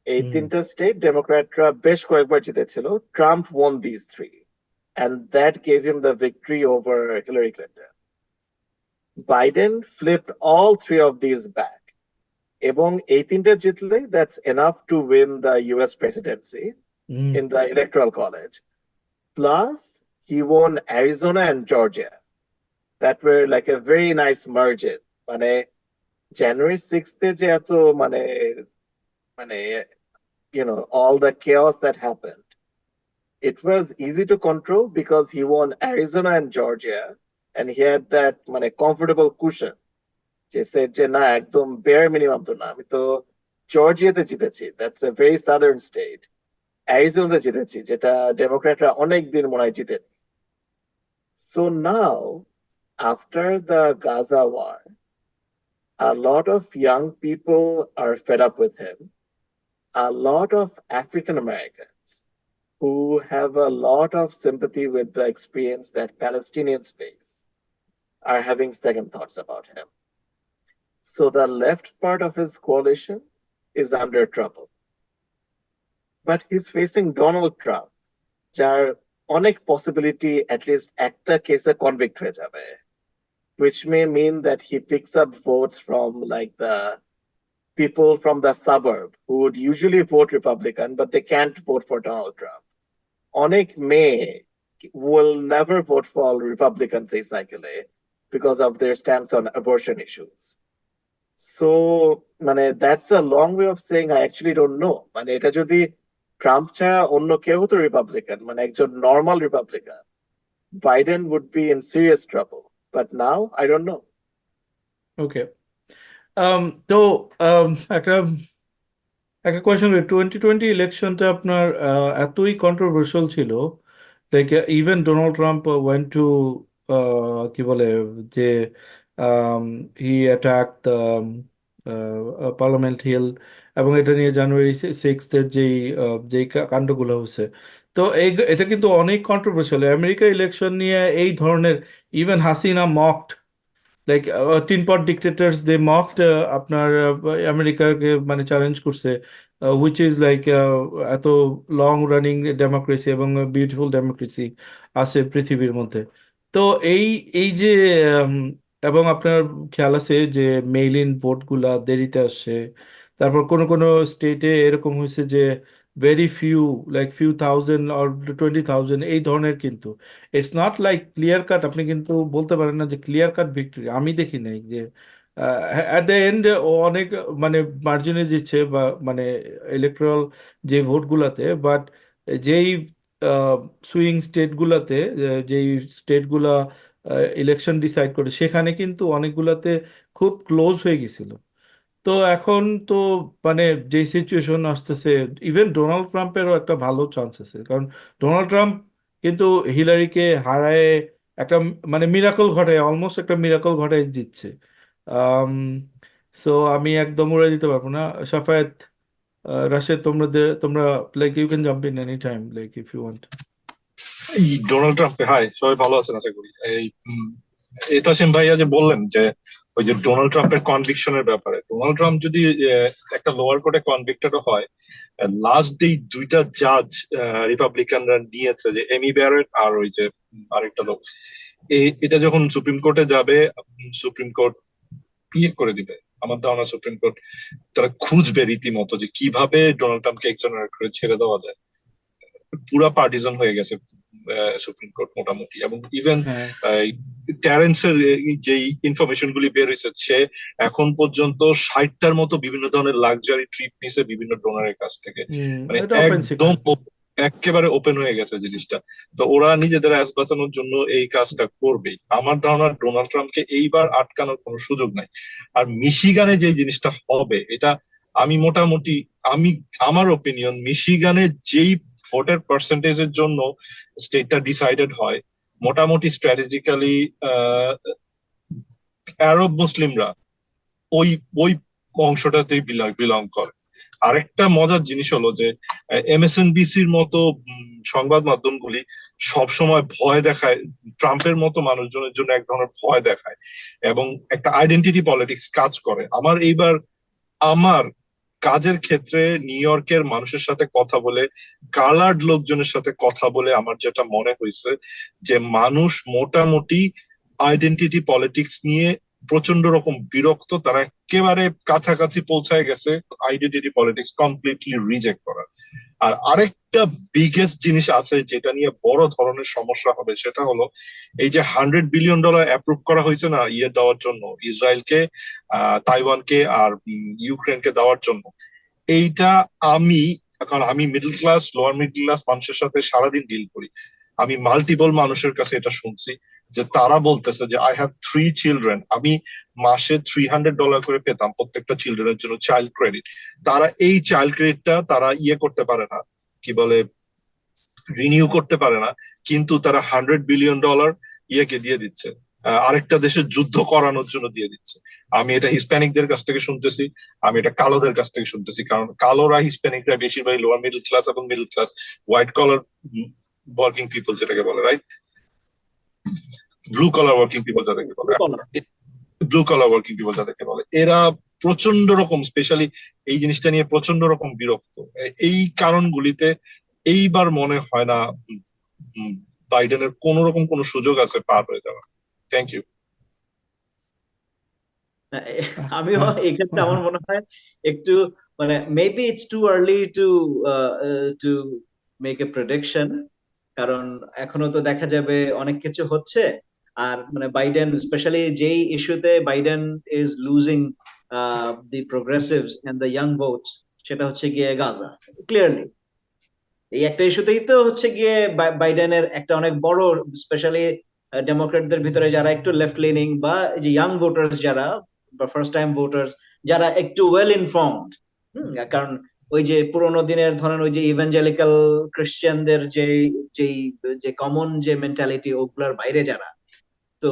এই হুম। তিনটা স্টেট ডেমোক্র্যাটরা বেশ কয়েকবার জিতেছিল. Trump won these three, and that gave him the victory over Hillary Clinton. Biden flipped all three of these back. এবং এই তিনটা জিতলে that's enough to win the US presidency hmm. in the electoral college. Plus, he won Arizona and Georgia. That were like a very nice margin. মানে January 6th এ যে এত মানে মানে all the chaos that happened, it was easy to control because he won Arizona and Georgia, and he had that মানে comfortable cushion. যে said যে না একদম bare minimum তো না, আমি তো জর্জিয়াতে জিতেছি, that's a very southern state. অ্যারিজোনাতে জিতেছি, যেটা ডেমোক্র্যাটরা অনেক দিন মনে হয় জিতেনি. So now, after the Gaza war, a lot of young people are fed up with him. A lot of African Americans who have a lot of sympathy with the experience that Palestinians face are having second thoughts about him. So the left part of his coalition is under trouble. But he's facing Donald Trump, যার অনেক possibility at least একটা কেসে convict হয়ে যাবে, which may mean that he picks up votes from like the people from the suburb who would usually vote Republican, but they can't vote for Donald Trump. অনেক মেয়ে will never vote for Republicans এই cycle because of their stance on abortion issues. So মানে that's a long way of saying I actually don't know. মানে এটা যদি ট্রাম্প ছাড়া অন্য কেউ হতো রিপাবলিকান, মানে একজন normal Republican, Biden would be in serious trouble. But now I don't know. ওকে। তো একটা একটা কোয়েশ্চেন, 2020 ইলেকশনটা আপনার এতই কন্ট্রোভার্সিয়াল ছিল, like even Donald Trump went to কি বলে যে হি অ্যাটাক পার্লামেন্ট হিল, এবং এটা নিয়ে জানুয়ারি 6 এর যেই কাণ্ডগুলো হচ্ছে, তো এটা কিন্তু অনেক কন্ট্রোভার্সিয়াল আমেরিকা ইলেকশন নিয়ে এই ধরনের। ইভেন হাসিনা মকড, লাইক তিন পট ডিক্টেটরস দে মকড আপনার আমেরিকাকে মানে চ্যালেঞ্জ করছে, হুইচ ইজ লাইক এত লং রানিং ডেমোক্রেসি এবং বিউটিফুল ডেমোক্রেসি আছে পৃথিবীর মধ্যে। তো এই এই যে উম, এবং আপনার খেয়াল আছে যে মেইল ইন ভোটগুলা দেরিতে আসছে, তারপর কোন কোন স্টেটে এরকম হয়েছে যে very few, like few thousand or 20,000 এই ধরনের। কিন্তু it's not like clear cut, আপনি কিন্তু বলতে পারেন না যে ক্লিয়ার কাট ভিক্টরি। আমি দেখি নাই যে অ্যাট দ্য এন্ড ও অনেক মানে মার্জিনে জিতছে বা মানে ইলেকট্রাল যে ভোটগুলাতে। বাট যেই সুইং স্টেটগুলাতে, যেই স্টেটগুলা ইলেকশন ডিসাইড করে, সেখানে কিন্তু অনেকগুলাতে খুব ক্লোজ হয়ে গেছিল। তো এখন তো মানে যে সিচুয়েশন আসতেছে, ইভেন ডোনাল্ড ট্রাম্পেরও একটা ভালো চান্স আছে, কারণ ডোনাল্ড ট্রাম্প কিন্তু হিলারিকে হারায় একটা মানে মিরাকল ঘটায়, অলমোস্ট একটা মিরাকল ঘটায় দিচ্ছে। আম সো আমি একদম উড়ে দিতে পারবো না। সাফায়েত, রাশেদ, তোমরা like you can jump in any time like if you want. এই ডোনাল্ড ট্রাম্প, হাই, সবাই ভালো আছেন আশা করি। এতাসিম ভাইয়া যে বললেন যে ওই যে ডোনাল্ড ট্রাম্পের কনভিকশনের ব্যাপারে, ডোনাল্ড ট্রাম্প যদি একটা লোয়ার কোর্টে কনভিক্টেড হয়, লাস্ট এই দুইটা জাজ রিপাবলিকানরা নিয়েছে, যে এমি ব্যারেট আর ওই যে আরেকটা লোক, এটা যখন সুপ্রিম কোর্টে যাবে, সুপ্রিম কোর্ট করে দিবে। আমার ধারণা সুপ্রিম কোর্ট তারা খুঁজবে রীতিমতো যে কিভাবে ডোনাল্ড ট্রাম্পকে এক্সোনারেট করে ছেড়ে দেওয়া যায়। পুরা পার্টিজান হয়ে গেছে সুপ্রিম কোর্ট মোটামুটি। এবং ইভেন হ্যাঁ ট্যারেন্সের যে ইনফরমেশন গুলি বের হয়েছে, সে এখন পর্যন্ত 60টার মতো বিভিন্ন ধরনের লাক্সারি ট্রিপ নিছে বিভিন্ন ডোনারের কাছ থেকে। মানে এটা ওপেন একদম সিক্রেট। একেবারে ওপেন হয়ে গেছে জিনিসটা। তো ওরা নিজেদের অ্যাস বাঁচানোর জন্য এই কাজটা করবেই। আমার ধারণা ডোনাল্ড ট্রাম্পকে এইবার আটকানোর কোনো সুযোগ নাই। আর মিশিগানে যে জিনিসটা হবে, এটা আমি মোটামুটি, আমি আমার ওপিনিয়ন, মিশিগানে যেই ভোটের পার্সেন্টেজের জন্য স্টেটটা ডিসাইডেড হয়, মোটামুটি স্ট্র্যাটেজিক্যালি আরব মুসলিমরা ওই ওই অংশটাতেই বিলং করে। আরেকটা মজার জিনিস হলো যে এমএসএনবিসির মতো সংবাদ মাধ্যমগুলি সবসময় ভয় দেখায়, ট্রাম্পের মতো মানুষজনের জন্য এক ধরনের ভয় দেখায় এবং একটা আইডেন্টিটি পলিটিক্স কাজ করে। আমার কাজের ক্ষেত্রে নিউ ইয়র্কের মানুষের সাথে কথা বলে, কালার্ড লোকজনের সাথে কথা বলে আমার যেটা মনে হয়েছে, যে মানুষ মোটামুটি আইডেন্টিটি পলিটিক্স নিয়ে প্রচন্ড রকম বিরক্ত। তারা একেবারে কাছাকাছি পৌঁছায় গেছে আইডেন্টিটি পলিটিক্স কমপ্লিটলি রিজেক্ট করার। আর আরেকটা বিগেস্ট জিনিস আছে যেটা নিয়ে বড় ধরনের সমস্যা হবে, সেটা হলো এই যে $100 বিলিয়ন অ্যাপ্রুভ করা হয়েছে না দেওয়ার জন্য, ইসরায়েলকে, তাইওয়ানকে আর ইউক্রেনকে দেওয়ার জন্য। এইটা আমি, কারণ আমি middle class, lower middle class মানুষের সাথে সারাদিন ডিল করি, আমি মাল্টিপল মানুষের কাছে এটা শুনছি যে তারা বলতেছে যে আই হ্যাভ 3 চিলড্রেন, আমি মাসে $300 করে পেতাম প্রত্যেকটা চিলড্রেনের জন্য চাইল্ড ক্রেডিট। তারা এই চাইল্ড ক্রেডিটটা তারা করতে পারে না, কি বলে, রিনিউ করতে পারে না, কিন্তু তারা $100 বিলিয়ন দিয়ে দিচ্ছে, আরেকটা দেশের যুদ্ধ করানোর জন্য দিয়ে দিচ্ছে। আমি এটা হিসপ্যানিকদের কাছ থেকে শুনতেছি, আমি এটা কালোদের কাছ থেকে শুনতেছি, কারণ কালোরা, হিসপ্যানিকরা বেশিরভাগ লোয়ার মিডল ক্লাস এবং middle class, white collar working people যেটাকে বলে, right, blue collar working people যাদেরকে বলে, ব্লু কলার ওয়ার্কিং পিপল যাদেরকে বলে, এরা প্রচন্ড রকম, স্পেশালি এই জিনিসটা নিয়ে প্রচন্ড রকম বিরক্ত। এই কারণগুলিতে এইবার মনে হয় না বাইডেনের কোন রকম কোন সুযোগ আছে পার হয়ে যাওয়া। Thank you. আমিও এক্ষেত্রে আমার মনে হয় একটু, মানে maybe it's too early to make a prediction, কারণ এখনো তো দেখা যাবে অনেক কিছু হচ্ছে। আর মানে বাইডেন স্পেশালি যেই ইস্যুতে Biden is losing the progressives and the young votes, সেটা হচ্ছে গিয়ে গাজা। ক্লিয়ারলি এই একটা ইস্যুতেই তো হচ্ছে গিয়ে বাইডেনের একটা অনেক বড়, স্পেশালি ডেমোক্রেটদের ভিতরে যারা একটু লেফট লিনিং বা যে ইয়াং ভোটার্স যারা, বা ফার্স্ট টাইম ভোটার্স যারা একটু ওয়েল ইনফর্মড, কারণ ওই যে পুরোনো দিনের ধরেন ওই যে ইভাঞ্জেলিক্যাল খ্রিস্টানদের যে যে কমন যে মেন্টালিটি, ওগুলোর বাইরে যারা, তো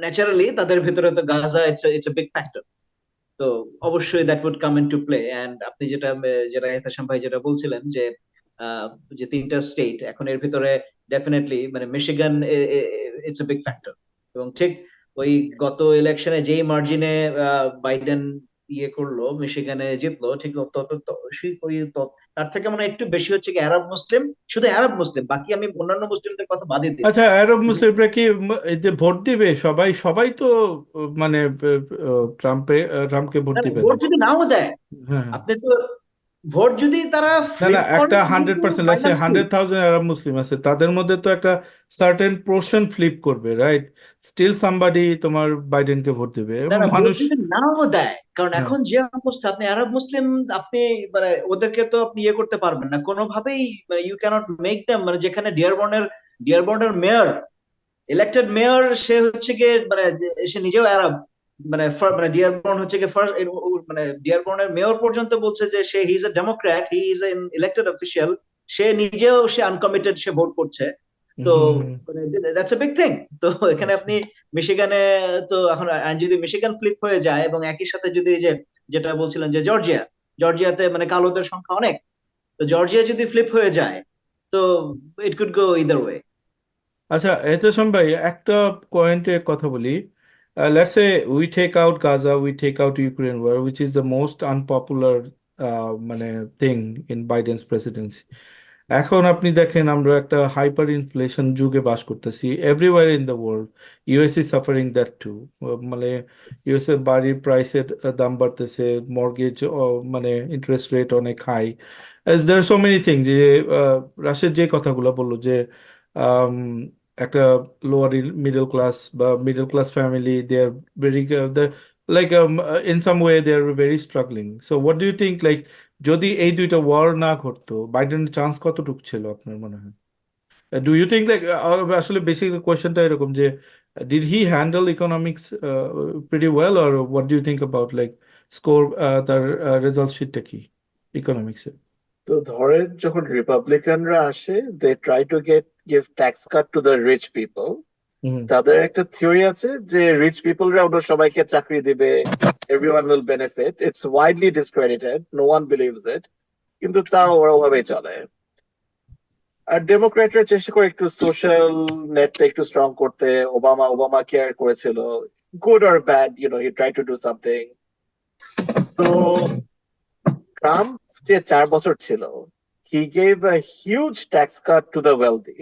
ন্যাচারালি তাদের ভিতরে তো Gaza it's a big factor. তো অবশ্যই that would come into play. And আপনি যেটা এহতেশাম ভাই যেটা বলছিলেন যে যে তিনটা স্টেট এখন এর ভিতরে ডেফিনেটলি মানে Michigan it's a big factor. এবং ঠিক ওই গত ইলেকশনে যেই মার্জিনে বাইডেন করলো, মিশিগানে জিতলো, ঠিক তার থেকে মানে একটু বেশি হচ্ছে কি আরব মুসলিম, শুধু আরব মুসলিম, বাকি আমি অন্যান্য মুসলিমদের কথা বাদই দিই। আচ্ছা, আরব মুসলিমরা কি এই যে ভোট দিবে? সবাই সবাই তো মানে ট্রাম্পকে ভোট দিবে না। ভোট যদি নাও দেয়, হ্যাঁ হ্যাঁ। আপনি তো ভোট যদি তারা না না, ফ্লিপ করে একটা 100% আছে, মাইনাস 100,000 আরব মুসলিম আছে, তাদের মধ্যে তো একটা সার্টেন পোর্শন ফ্লিপ করবে, রাইট? স্টিল সামবাডি তোমার বাইডেনকে ভোট দেবে না এবং না, ভোট মানুষ। যদি নাও দেয়, কারণ হ্যাঁ এখন যে অবস্থা, আপনি আরব মুসলিম, আপনি মানে ওদেরকে তো আপনি করতে পারবেন না কোনোভাবেই, মানে ইউ ক্যানট মেক দেম, মানে যেখানে ডিয়ারবর্নের মেয়র, ইলেক্টেড মেয়র, সে হচ্ছে গিয়ে মানে সে নিজেও আরব, মানে মানে ডিয়ারবর্ন হচ্ছে গিয়ে ফার্স্ট, মানে ডিয়ারবর্নের মেয়র পর্যন্ত বলছে যে সে he is a Democrat, he is an elected official, সে নিজেও সে আনকমিটেড, সে ভোট করছে। তো মানে দ্যাটস এ বিগ থিং। তো এখানে আপনি মিশিগানে, তো এখন যদি মিশিগান ফ্লিপ হয়ে যায়, এবং একই সাথে যদি যেটা বলছিলেন যে জর্জিয়াতে মানে কালোদের সংখ্যা অনেক, তো জর্জিয়া যদি ফ্লিপ হয়ে যায়, তো it could go either way. আচ্ছা, এহতেশাম ভাই, একটা পয়েন্টে কথা বলি। Let's say we take out Gaza, we take out Ukraine war, which is the most unpopular মানে থিং ইন বাইডেন্স প্রেসিডেন্সি। এখন আপনি দেখেন আমরা একটা হাইপার ইনফ্লেশন যুগে বাস করতেছি everywhere in the world. US is suffering that too. মানে ইউএস এর বাড়ির প্রাইসের দাম বাড়তেছে, মর্গেজ মানে ইন্টারেস্ট রেট অনেক high. There are so many things. যে রাশেদ যে কথাগুলো বললো যে um, একটা লোয়ার মিডল ক্লাস বা middle class family, they are very like in some way they are very struggling. So what do you think, like যদি এই দুইটা ওয়ার না ঘটতো বাইডেনের চান্স কতটুকু ছিল আপনার মনে হয়? ডু ইউ থিঙ্ক লাইক, আসলে বেসিক কোয়েশ্চেনটা এরকম যে did he handle economics pretty well, or what do you think about like score, তার রেজাল্ট শিটটা কি ইকোনমিক্সে? তো ধরেন যখন রিপাবলিকানরা আসে, they try to give tax cut to the rich people. Hmm. তাদের একটা থিওরি আছে যে রিচ পিপলরা ওদের সবাইকে চাকরি দিবে, everyone will benefit. It's widely discredited, no one believes it, কিন্তু তাও ওরা ওভাবেই চলে। আর ডেমোক্র্যাটরা চেষ্টা করে একটু সোশ্যাল নেটটা একটু স্ট্রং করতে। ওবামা কেয়ার করেছিল, good or bad, he try to do something. তো ট্রাম্প যে 4 বছর ছিল, he gave a huge tax cut to the wealthy,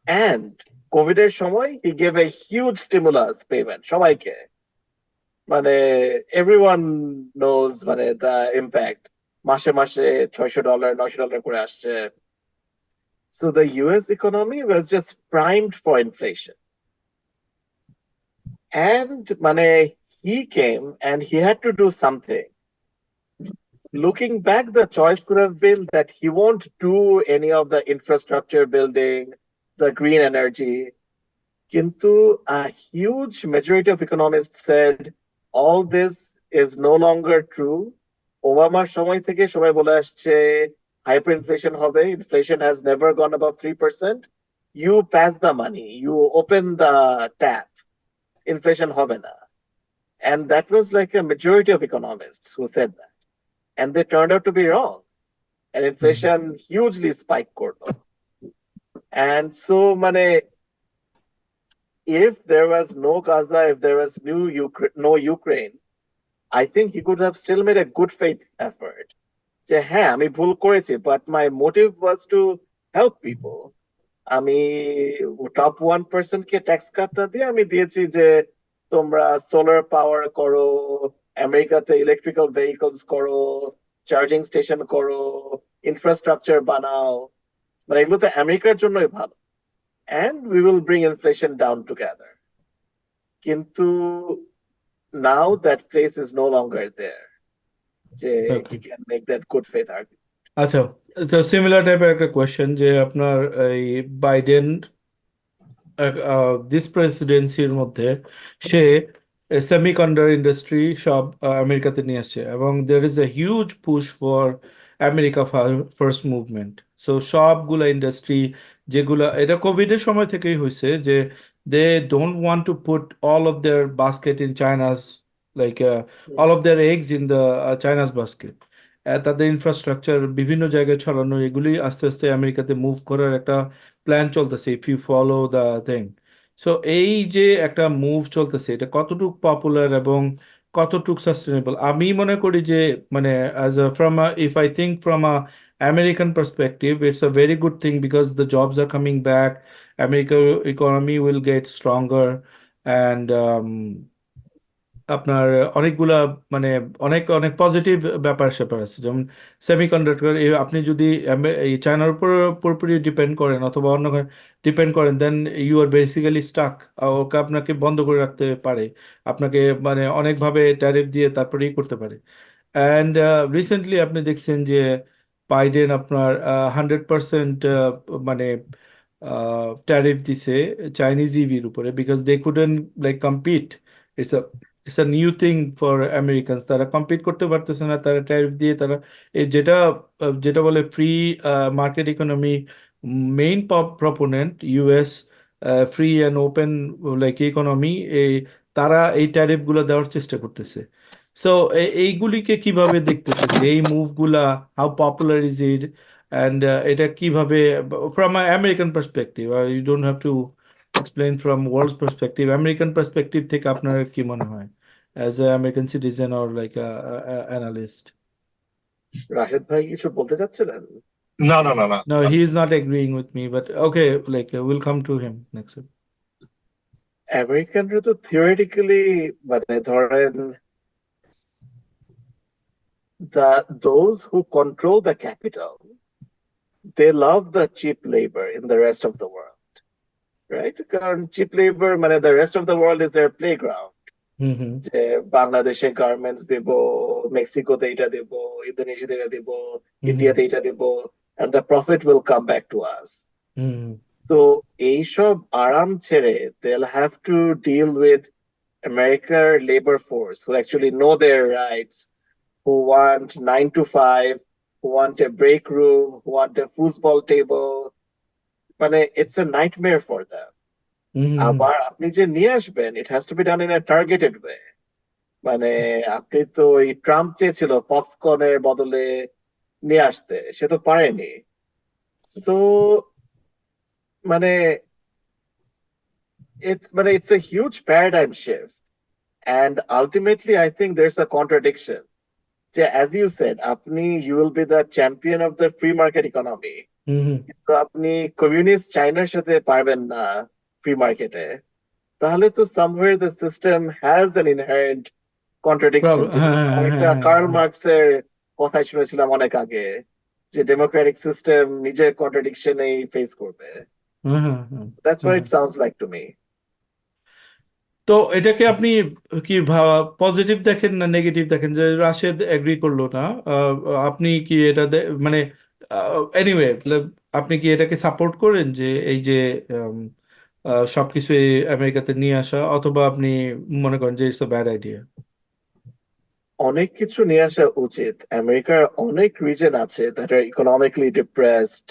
and Covid এর সময় he gave a huge stimulus payment সবাইকে। মানে এভরিওয়ান নোজ মানে দ্য ইম্প্যাক্ট। মাসে মাসে $600 $900 করে আসছে। So the US economy was just primed for inflation. And মানে he came and he had to do something. Looking back, the choice could have been that he won't do any of the infrastructure building, the green energy. Kintu a huge majority of economists said all this is no longer true. ওবামার সময় থেকে সবাই বলে আসছে hyperinflation হবে, inflation has never gone above 3%. You pass the money, you open the tap, inflation হবে না. And that was like a majority of economists who said that. And they turned out to be wrong. And inflation hugely spiked করলো. And so মানে if there was no Gaza, if there was no Ukraine, I think he could have still made a good faith effort. যে হ্যাঁ আমি ভুল করেছি, but my motive was to help people. আমি টপ 1% কে ট্যাক্স কাট না দিয়ে আমি দিয়েছি যে তোমরা সোলার পাওয়ার করো, আমেরিকাতে ইলেকট্রিক্যাল ভেহিকলস করো, চার্জিং স্টেশন করো, ইনফ্রাস্ট্রাকচার বানাও। মানে এগুলো তো আমেরিকার জন্যই ভালো, and we will bring inflation down together. কিন্তু now that place is no longer there. যে he Okay. can make that good faith argument. আচ্ছা, তো সিমিলার টাইপের একটা কোয়েশ্চেন যে আপনার এই বাইডেন দিস প্রেসিডেন্সির মধ্যে সে সেমিকন্ডাক্টর ইন্ডাস্ট্রি সব আমেরিকাতে নিয়ে আসছে, এবং there is a huge push for America first movement. So সবগুলা ইন্ডাস্ট্রি যেগুলা, এটা কোভিডের সময় থেকেই হয়েছে যে they don't want to put all of their basket in China's, like all of their eggs in the China's basket. তাদের ইনফ্রাস্ট্রাকচার বিভিন্ন জায়গায় ছড়ানো, এগুলি আস্তে আস্তে আমেরিকাতে মুভ করার একটা প্ল্যান চলতেছে, if you follow the thing. So এই যে একটা মুভ চলতেছে, এটা কতটুকু পপুলার এবং কতটুকু সাস্টেনেবল? আমি মনে করি যে মানে as a from if I think from a American perspective, it's a very good thing because the jobs are coming back, আমেরিকার economy will get stronger, and আপনার অনেকগুলা মানে অনেক অনেক পজিটিভ ব্যাপার স্যাপার আছে। যেমন সেমিকন্ডাক্টর, আপনি যদি এই চায়নার উপর পুরোপুরি ডিপেন্ড করেন অথবা অন্য ডিপেন্ড করেন, then you are basically stuck. Okay আপনাকে বন্ধ করে রাখতে পারে, আপনাকে মানে অনেকভাবে ট্যারিফ দিয়ে তারপরে ই করতে পারে। অ্যান্ড রিসেন্টলি আপনি দেখছেন যে বাইডেন আপনার 100% মানে ট্যারিফ দিছে চাইনিজ ইভির উপরে, because they couldn't like compete. It's it's a new thing for Americans, তারা কম্পিট করতে পারতেছে না, তারা ট্যারিফ দিয়ে তারা এই যেটা যেটা বলে free market economy, main proponent US, free and open like economy, এই তারা এই ট্যারিফ গুলো দেওয়ার চেষ্টা করতেছে। সো এইগুলিকে কিভাবে দেখতেছেন যে এই মুভগুলা, how popular is it, and এটা কিভাবে from an American perspective, you don't have to explain from world's perspective, American perspective থেকে আপনার কি মনে হয় as a American citizen or like a analyst? Rashed ভাই কিছু বলতে চাচ্ছিলেন? না না না না No, he is not agreeing with me, but okay, like we'll come to him next week. আমেরিকানরা তো থিওরিটিক্যালি মানে ধরেন those who control the capital, they love the cheap labor in the rest of the world, right? কারণ cheap labor মানে the rest of the world is their playground. Mm-hmm. যে বাংলাদেশে গার্মেন্টস দেব, মেক্সিকোতে এটা দেব, ইন্দোনেশিয়াতে এটা দেব, ইন্ডিয়াতে এটা দেব, and the profit will come back to us. Mm-hmm. তো এইসব আরাম ছেড়ে they'll have to deal with American labor force who actually know their rights, who want 9 to 5, who want a break room, who want a foosball table. মানে it's a nightmare for them. Mm-hmm. আবার আপনি যে নিয়ে আসবেন, it has to be done in a targeted way. মানে আপনি তো ওই ট্রাম্প চেয়েছিল ফক্সকনের বদলে নিয়ে আসতে, সে তো পারেনি। সো মানে it's a huge paradigm shift, and ultimately I think there's a contradiction. As you said, you will be the champion of the free market economy. Mm-hmm. তো আপনি কমিউনিস্ট চাইনার সাথে পারবেন না ফ্রি মার্কেটে, তাহলে তো somewhere the system has an inherent contradiction. একটা কার্ল মার্কসের কথা শুনেছিলাম অনেক আগে, যে ডেমোক্রেটিক সিস্টেম নিজের কন্ট্রাডিকশন এই ফেস করবে। That's what it sounds like to me. তো এটাকে আপনি কি পজিটিভ দেখেন না নেগেটিভ দেখেন? যে রাশেদ এগ্রি করলো না, আপনি কি এটা মানে এনিওয়ে আপনি কি এটাকে সাপোর্ট করেন যে এই যে সবকিছু আমেরিকাতে নিয়ে আসা, অথবা আপনি মনে করেন যে ইটস আ ব্যাড আইডিয়া? অনেক কিছু নিয়ে আসা উচিত। আমেরিকার অনেক রিজন আছে that are economically depressed,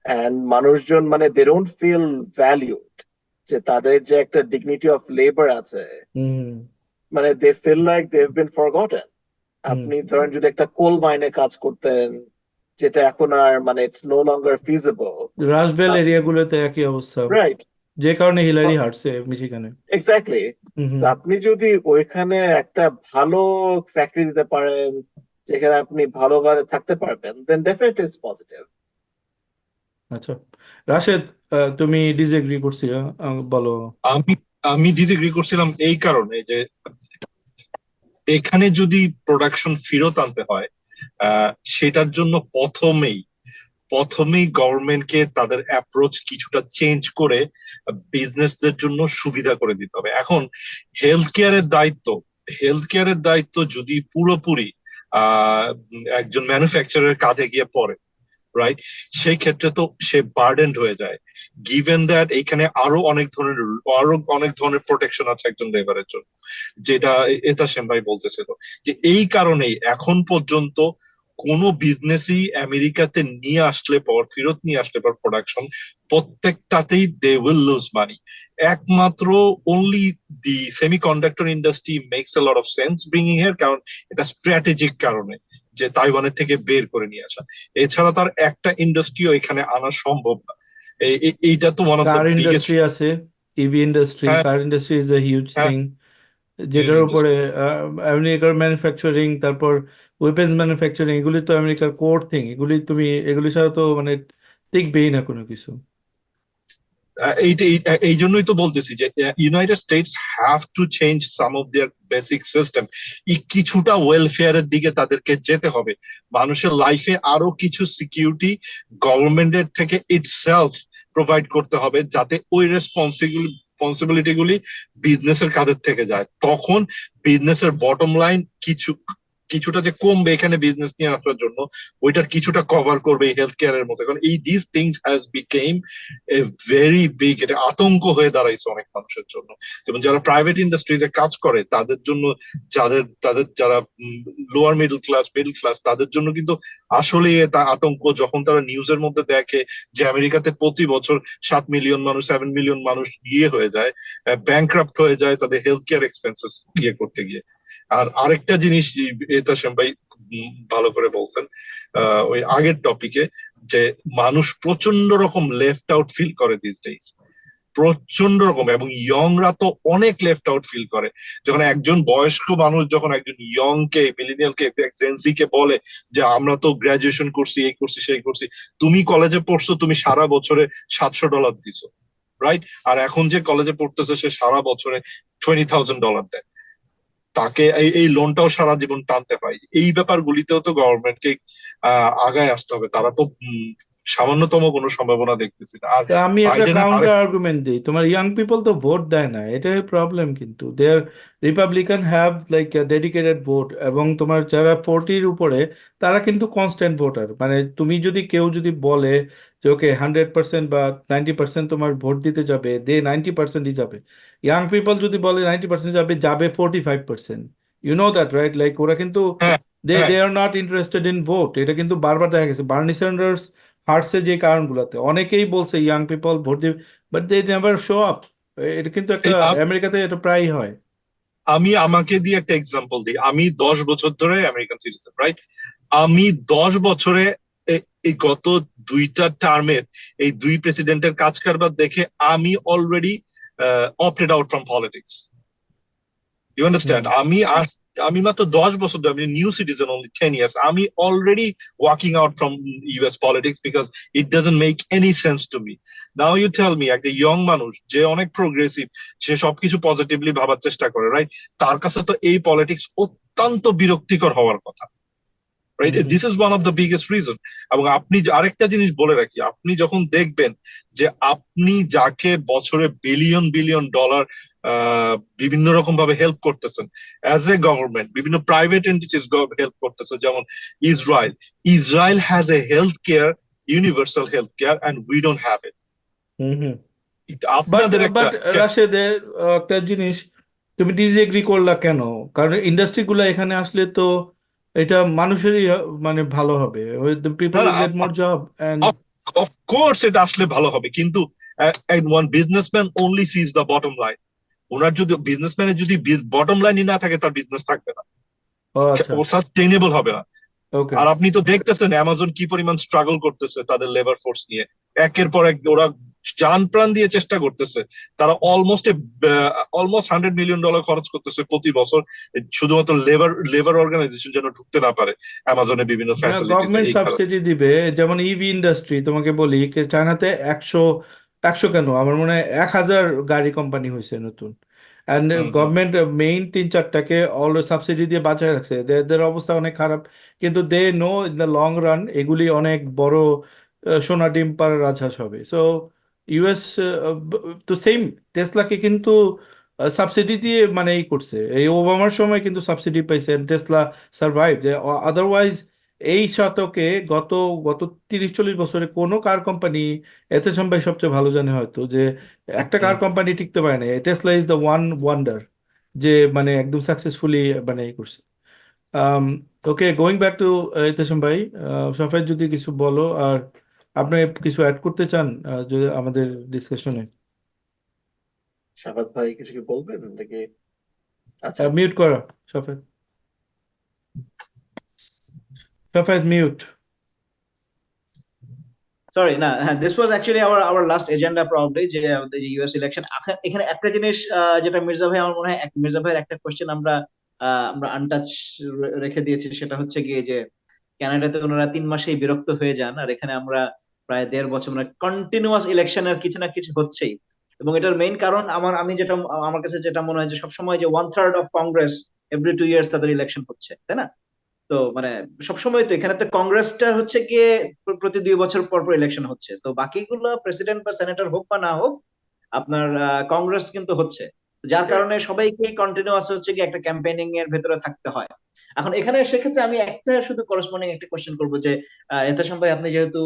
and মানুষজন মানে they don't feel valued, যে তাদের যে একটা ডিগনিটি অফ লেবার আছে, মানে they feel like they've been forgotten. আপনি ধরেন যদি একটা কোল মাইনে কাজ করতেন, যেটা এখন আর মানে it's no longer feasible. রাশবেল এরিয়াগুলোতে একই অবস্থা, রাইট, যে কারণে হিলারি হারছে মিশিগানে। এক্স্যাক্টলি। আপনি যদি ওইখানে একটা ভালো ফ্যাক্টরি দিতে পারেন যেখানে আপনি ভালোভাবে থাকতে পারবেন, then definitely it's positive. আচ্ছা রাশেদ, তুমি ডিসএগ্রি করছিলা, বলো। আমি আমি ডিসএগ্রি করছিলাম এই কারণে যে এখানে যদি প্রোডাকশন ফেরত আনতে হয়, সেটার জন্য প্রথমেই গভর্নমেন্টকে তাদের অ্যাপ্রোচ কিছুটা চেঞ্জ করে বিজনেসদের জন্য সুবিধা করে দিতে হবে। এখন হেলথ কেয়ারের দায়িত্ব যদি পুরোপুরি একজন ম্যানুফ্যাকচারের কাঁধে গিয়ে পড়ে, রাইট, সেই ক্ষেত্রে তো সে বার্ডেন্ড হয়ে যায়, গিভেন দ্যাট এইখানে আরো অনেক ধরনের প্রোটেকশন আছে একজন লেবারের জন্য, যেটা এতাসেম ভাই বলতেছিল। যে এই কারণেই এখন পর্যন্ত কোন বিজনেসই আমেরিকাতে ফেরত নিয়ে আসলে পর প্রোডাকশন, প্রত্যেকটাতেই দে উইল লুজ মানি। একমাত্র only the semiconductor industry makes a lot of sense bringing here, কারণ এটা স্ট্র্যাটেজিক কারণে যে তাইওয়ানের থেকে বের করে নিয়ে আসা। এছাড়া তার একটা ইন্ডাস্ট্রিও এখানে আনা সম্ভব না। এইটা তো one of the car biggest. Industry আছে, EV industry, car industry is a huge thing, যেটার উপরে আমেরিকার ম্যানুফ্যাকচারিং, তারপর ওয়েপন্স ম্যানুফ্যাকচারিং, এগুলি তো আমেরিকার কোর থিং। এগুলি ছাড়া তো মানে টিকবেই না কোনো কিছু। এই জন্যই তো বলতেছি যে United states have to change some of their basic system. কিছুটা ওয়েলফেয়ারের দিকে তাদেরকে যেতে হবে, মানুষের লাইফে আরো কিছু সিকিউরিটি গভর্নমেন্টের থেকে ইটসেলফ প্রোভাইড করতে হবে, যাতে ওই রেসপন্সিবিলিটি গুলি বিজনেসের কাঁধের থেকে যায়। তখন বিজনেসের বটম লাইন কিছুটা যে কমবে এখানে বিজনেস নিয়ে আসার জন্য, ওইটার কিছুটা কভার করবে হেলথ কেয়ারের মতো। কারণ এই this things has became a very big, এটা আতঙ্ক হয়ে দাঁড়াইছে অনেক মানুষের জন্য। যেমন যারা প্রাইভেট ইন্ডাস্ট্রিজে কাজ করে তাদের জন্য, যারা লোয়ার মিডল ক্লাস তাদের জন্য কিন্তু আসলে এটা আতঙ্ক। যখন তারা নিউজের মধ্যে দেখে যে আমেরিকাতে প্রতি বছর 7 মিলিয়ন মানুষ 7 মিলিয়ন মানুষ হয়ে যায়, ব্যাংক্রাফট হয়ে যায় তাদের হেলথ কেয়ার এক্সপেন্সেস করতে গিয়ে। আর আরেকটা জিনিস এটা ভাই ভালো করে বলছেন ওই আগের টপিকে, যে মানুষ প্রচন্ড রকম লেফট আউট ফিল করে দিস ডেজ, প্রচন্ড রকম। এবং ইয়ংরা তো অনেক লেফট আউট ফিল করে যখন একজন বয়স্ক মানুষ যখন একজন ইয়ং কে, মিলেনিয়াল কে, জেনজি কে বলে যে আমরা তো গ্রাজুয়েশন করছি, এই করছি, সেই করছি, তুমি কলেজে পড়ছো, তুমি সারা বছরে $700 দিছো, রাইট? আর এখন যে কলেজে পড়তেছে সে সারা বছরে $20,000 দেয়, তাকে এই লোনটাও সারা জীবন টানতে হয়। এই ব্যাপারগুলিতেও তো গভর্নমেন্টকে আগায় আসতে হবে। তারা তো সামান্যতম কোনো সম্ভাবনা দেখতেছি না। আর তা আমি একটা বাইডেনের কাউন্টার আরেক আর্গুমেন্ট দিই, তোমার ইয়াং পিপল তো ভোট দেয় না, এটাই প্রবলেম। কিন্তু there Republican have like dedicated vote, এবং তোমার যারা 40-র উপরে তারা কিন্তু কনস্ট্যান্ট ভোটার। মানে তুমি যদি কেউ যদি বলে যে ওকে 100% বা 90% তোমার ভোট দিতে যাবে, দে 90%ই যাবে। ইয়াং পিপল যদি বলে 90% যাবে, যাবে 45%। You know that, right? Like ওরা কিন্তু হ্যাঁ, দে হ্যাঁ, they are not interested in vote. এটা কিন্তু বারবার দেখা গেছে বার্নি স্যান্ডার্স হারছে যে কারণগুলোতে, অনেকেই বলছে ইয়াং পিপল ভোট দিবে, but they never show up. এটা কিন্তু একটা এই আমেরিকাতে এটা প্রায়ই হয়। আমি আমাকে দিয়ে একটা এক্সাম্পল দিই। আমি 10 বছর ধরে আমেরিকান সিটিজেন, রাইট? আমি 10 বছরে এই গত দুইটা টার্মের এই দুই প্রেসিডেন্টের কাজ কারবার দেখে আমি already opted out from politics. You hmm. Understand? আমি মাত্র 10 বছর ধরে, আমি নিউ সিটিজেন অনলি 10 ইয়ার্স, আমি already walking out from US politics because it doesn't make any sense to me. Now you tell me, একটা ইয়ং মানুষ যে অনেক প্রোগ্রেসিভ, সে সবকিছু পজিটিভলি ভাবার চেষ্টা করে, রাইট? তার কাছে তো এই পলিটিক্স অত্যন্ত বিরক্তিকর হওয়ার কথা, right? Hmm hmm this is one of the biggest reason. এবং আপনি আরেকটা জিনিস বলে রাখি, আপনি যখন দেখবেন যে আপনি যাকে বছরে বিলিয়ন বিলিয়ন ডলার বিভিন্ন রকম ভাবে হেল্প করতেছেন অ্যাজ এ গভর্নমেন্ট, বিভিন্ন প্রাইভেট এন্টিটিস হেল্প করতেছে, যেমন Israel. Israel has a health care, universal health care, and we don't have hmm hmm. It. But আপনাদের একটা বাট রাশেদের একটা জিনিস তুমি ডিসএগ্রি করলা কেন? কারণ ইন্ডাস্ট্রিগুলো এখানে আসলে তো এটা মানুষেরই মানে ভালো হবে, পিপল না, will get more job and of course এটা আসলে ভালো হবে, কিন্তু one businessman only sees the bottom line. ওনার যদি, বিজনেসম্যানের যদি বটম লাইনই না থাকে, তার বিজনেস থাকবে না, ও আচ্ছা, ও সাস্টেইনেবল হবে না। ওকে। আর আপনি তো দেখতেছেন অ্যামাজন কি পরিমাণ স্ট্রাগল করতেছে তাদের লেবার ফোর্স নিয়ে। একের পর এক ওরা জান প্রাণ দিয়ে চেষ্টা করতেছে। তারা অলমোস্ট $100 মিলিয়ন খরচ করতেছে প্রতি বছর শুধুমাত্র লেবার অর্গানাইজেশন যেন ঢুকতে না পারে অ্যামাজনের বিভিন্ন না, ফ্যাসিলিটিস গভর্নমেন্ট এই কারণে। সাবসিডি দিবে। যেমন ইভি ইন্ডাস্ট্রি তোমাকে বলি, চায়নাতে 100 কেন, আমার মনে হয় 1,000 গাড়ি কোম্পানি হয়েছে নতুন। And hmm, hmm, government main 3-4টাকে অলওয়েজ সাবসিডি দিয়ে বাঁচায় রাখছে। এদের অবস্থা অনেক খারাপ, কিন্তু they know in the long run এগুলি অনেক বড় সোনা ডিম পাড়ার রাজহাঁস হবে। সো ইউএস তো সেম টেসলাকে কিন্তু সাবসিডি দিয়ে মানে এই করছে, এই ওবামার সময় কিন্তু সাবসিডি পাইছে, টেসলা সার্ভাইভ। যে আদারওয়াইজ এই শতকে গত গত 30-40 বছরে কোনো কার কোম্পানি, এতে সম্ভব সবচেয়ে ভালো জানে হয়তো, যে একটা কার হুম। কোম্পানি টিকতে পারে না। Tesla is the one wonder যে মানে একদম সাকসেসফুলি মানে এই করছে। ওকে, গোয়িং ব্যাক টু ইতেশম ভাই, সফাই যদি কিছু বলো, আর আপনি কিছু অ্যাড করতে চান যদি আমাদের ডিসকাশনে। শাহাদ ভাই কিছু কি বলবেন নাকি আছেন? মিউট করা সফাই, সফাই মিউট। সরি, না, হ্যাঁ, this was actually our last agenda probably, যে আমাদের যে ইউএস ইলেকশন। এখানে একটা জিনিস যেটা মির্জা ভাই, আমার মনে হয় মির্জা ভাইয়ের একটা কোশ্চেন আমরা আনটাচ রেখে দিয়েছি, সেটা হচ্ছে গিয়ে যে কানাডাতে ওনারা 3 মাসেই বিরক্ত হয়ে যান, আর এখানে আমরা প্রায় 1.5 বছর, মানে কন্টিনিউয়াস ইলেকশনের কিছু না কিছু হচ্ছেই। এবং এটার মেইন কারণ আমার কাছে যেটা মনে হয় যে সবসময় যে 1/3 অফ কংগ্রেস এভরি 2 ইয়ার্স তাদের ইলেকশন হচ্ছে, তাই না? তো মানে সবসময় তো এখানে তো কংগ্রেসটা হচ্ছে গিয়ে প্রতি 2 বছর পর পর ইলেকশন হচ্ছে, তো বাকিগুলো প্রেসিডেন্ট বা সেনেটর হোক বা না হোক, আপনার কংগ্রেস কিন্তু হচ্ছে। যার কারণে সবাইকে কন্টিনিউয়াস হচ্ছে কি একটা ক্যাম্পেইনিং এর ভেতরে থাকতে হয়। এখন এখানে সেক্ষেত্রে আমি একটা শুধু করসপন্ডিং একটা কোশ্চেন করবো যে এতাশম ভাই, আপনি যেহেতু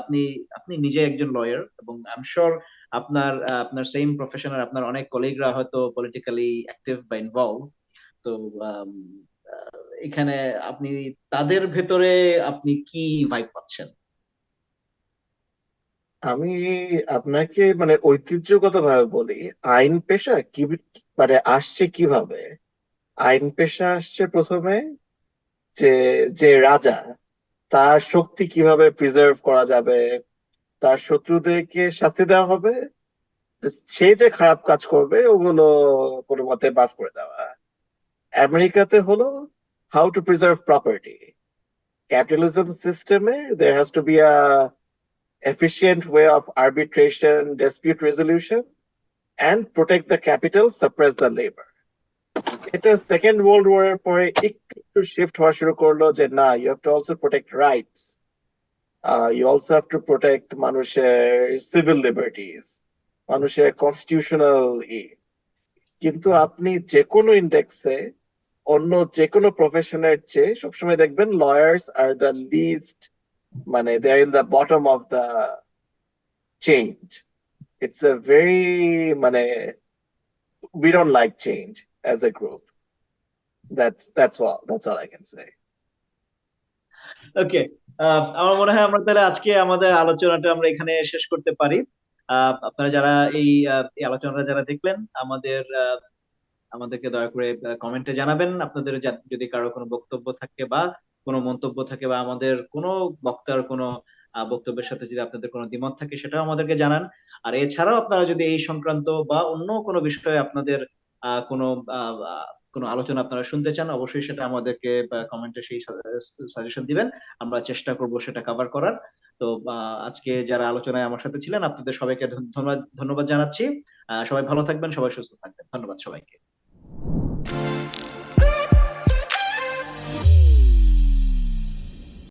আপনি আপনি নিজে একজন লয়ার, এবং আই এম শিওর আপনার সেম প্রফেশনের আপনার অনেক কলিগরা হয়তো পলিটিক্যালি অ্যাক্টিভ বা ইনভলভ। তো আম, এখানে আপনি তাদের ভেতরে আপনি কি ভাইব পাচ্ছেন? আমি আপনাকে মানে ঐতিহ্যগত ভাবে বলি, আইন পেশা কি মানে আসছে কিভাবে। আইন পেশা আসছে প্রথমে যে যে রাজা তার শক্তি কিভাবে প্রিজার্ভ করা যাবে, তার শত্রুদেরকে শাস্তি দেওয়া হবে, সে যে খারাপ কাজ করবে ওগুলো কোনো মতে মাফ করে দেওয়া। আমেরিকাতে হলো how to preserve property. Capitalism সিস্টেমে there has to be a efficient way of arbitration, dispute resolution, and protect the capital, suppress the labor. এটা সেকেন্ড ওয়ার্ল্ড ওয়ার এর পরে একটু শিফট হওয়া শুরু করলো যে না, you have to also protect rights, you also have to protect মানুষের সিভিল লিবার্টিজ, মানুষের কনস্টিটিউশনাল কিন্তু আপনি যে কোনো ইন্ডেক্সে অন্য যে কোনো প্রফেশনের চেয়ে সবসময় দেখবেন লয়ার্স আর দ্য লিস্ট, মানে they are in the bottom of the change. It's a very মানে we don't like change as a group. That's all I can say. ওকে, আমার মনে হয় আমরা তাহলে আজকে আমাদের আলোচনাটা আমরা এখানে শেষ করতে পারি। আপনারা যারা এই আলোচনাটা যারা দেখলেন, আমাদেরকে দয়া করে কমেন্টে জানাবেন আপনাদের যদি কারো কোনো বক্তব্য থাকে বা কোনো মন্তব্য থাকে বা আমাদের কোনো বক্তার কোনো বক্তব্যের সাথে যদি আপনাদের কোনো দ্বিমত থাকে সেটাও আমাদেরকে জানান। আর এছাড়াও আপনারা যদি এই সংক্রান্ত বা অন্য কোনো বিষয়ে আপনাদের কোনো কোনো আলোচনা আপনারা শুনতে চান, অবশ্যই সেটা আমাদেরকে কমেন্টে সেই সাজেশন দিবেন, আমরা চেষ্টা করব সেটা কভার করার। তো আজকে যারা আলোচনায় আমার সাথে ছিলেন আপনাদের সবাইকে ধন্যবাদ জানাচ্ছি। সবাই ভালো থাকবেন, সবাই সুস্থ থাকবেন, ধন্যবাদ সবাইকে।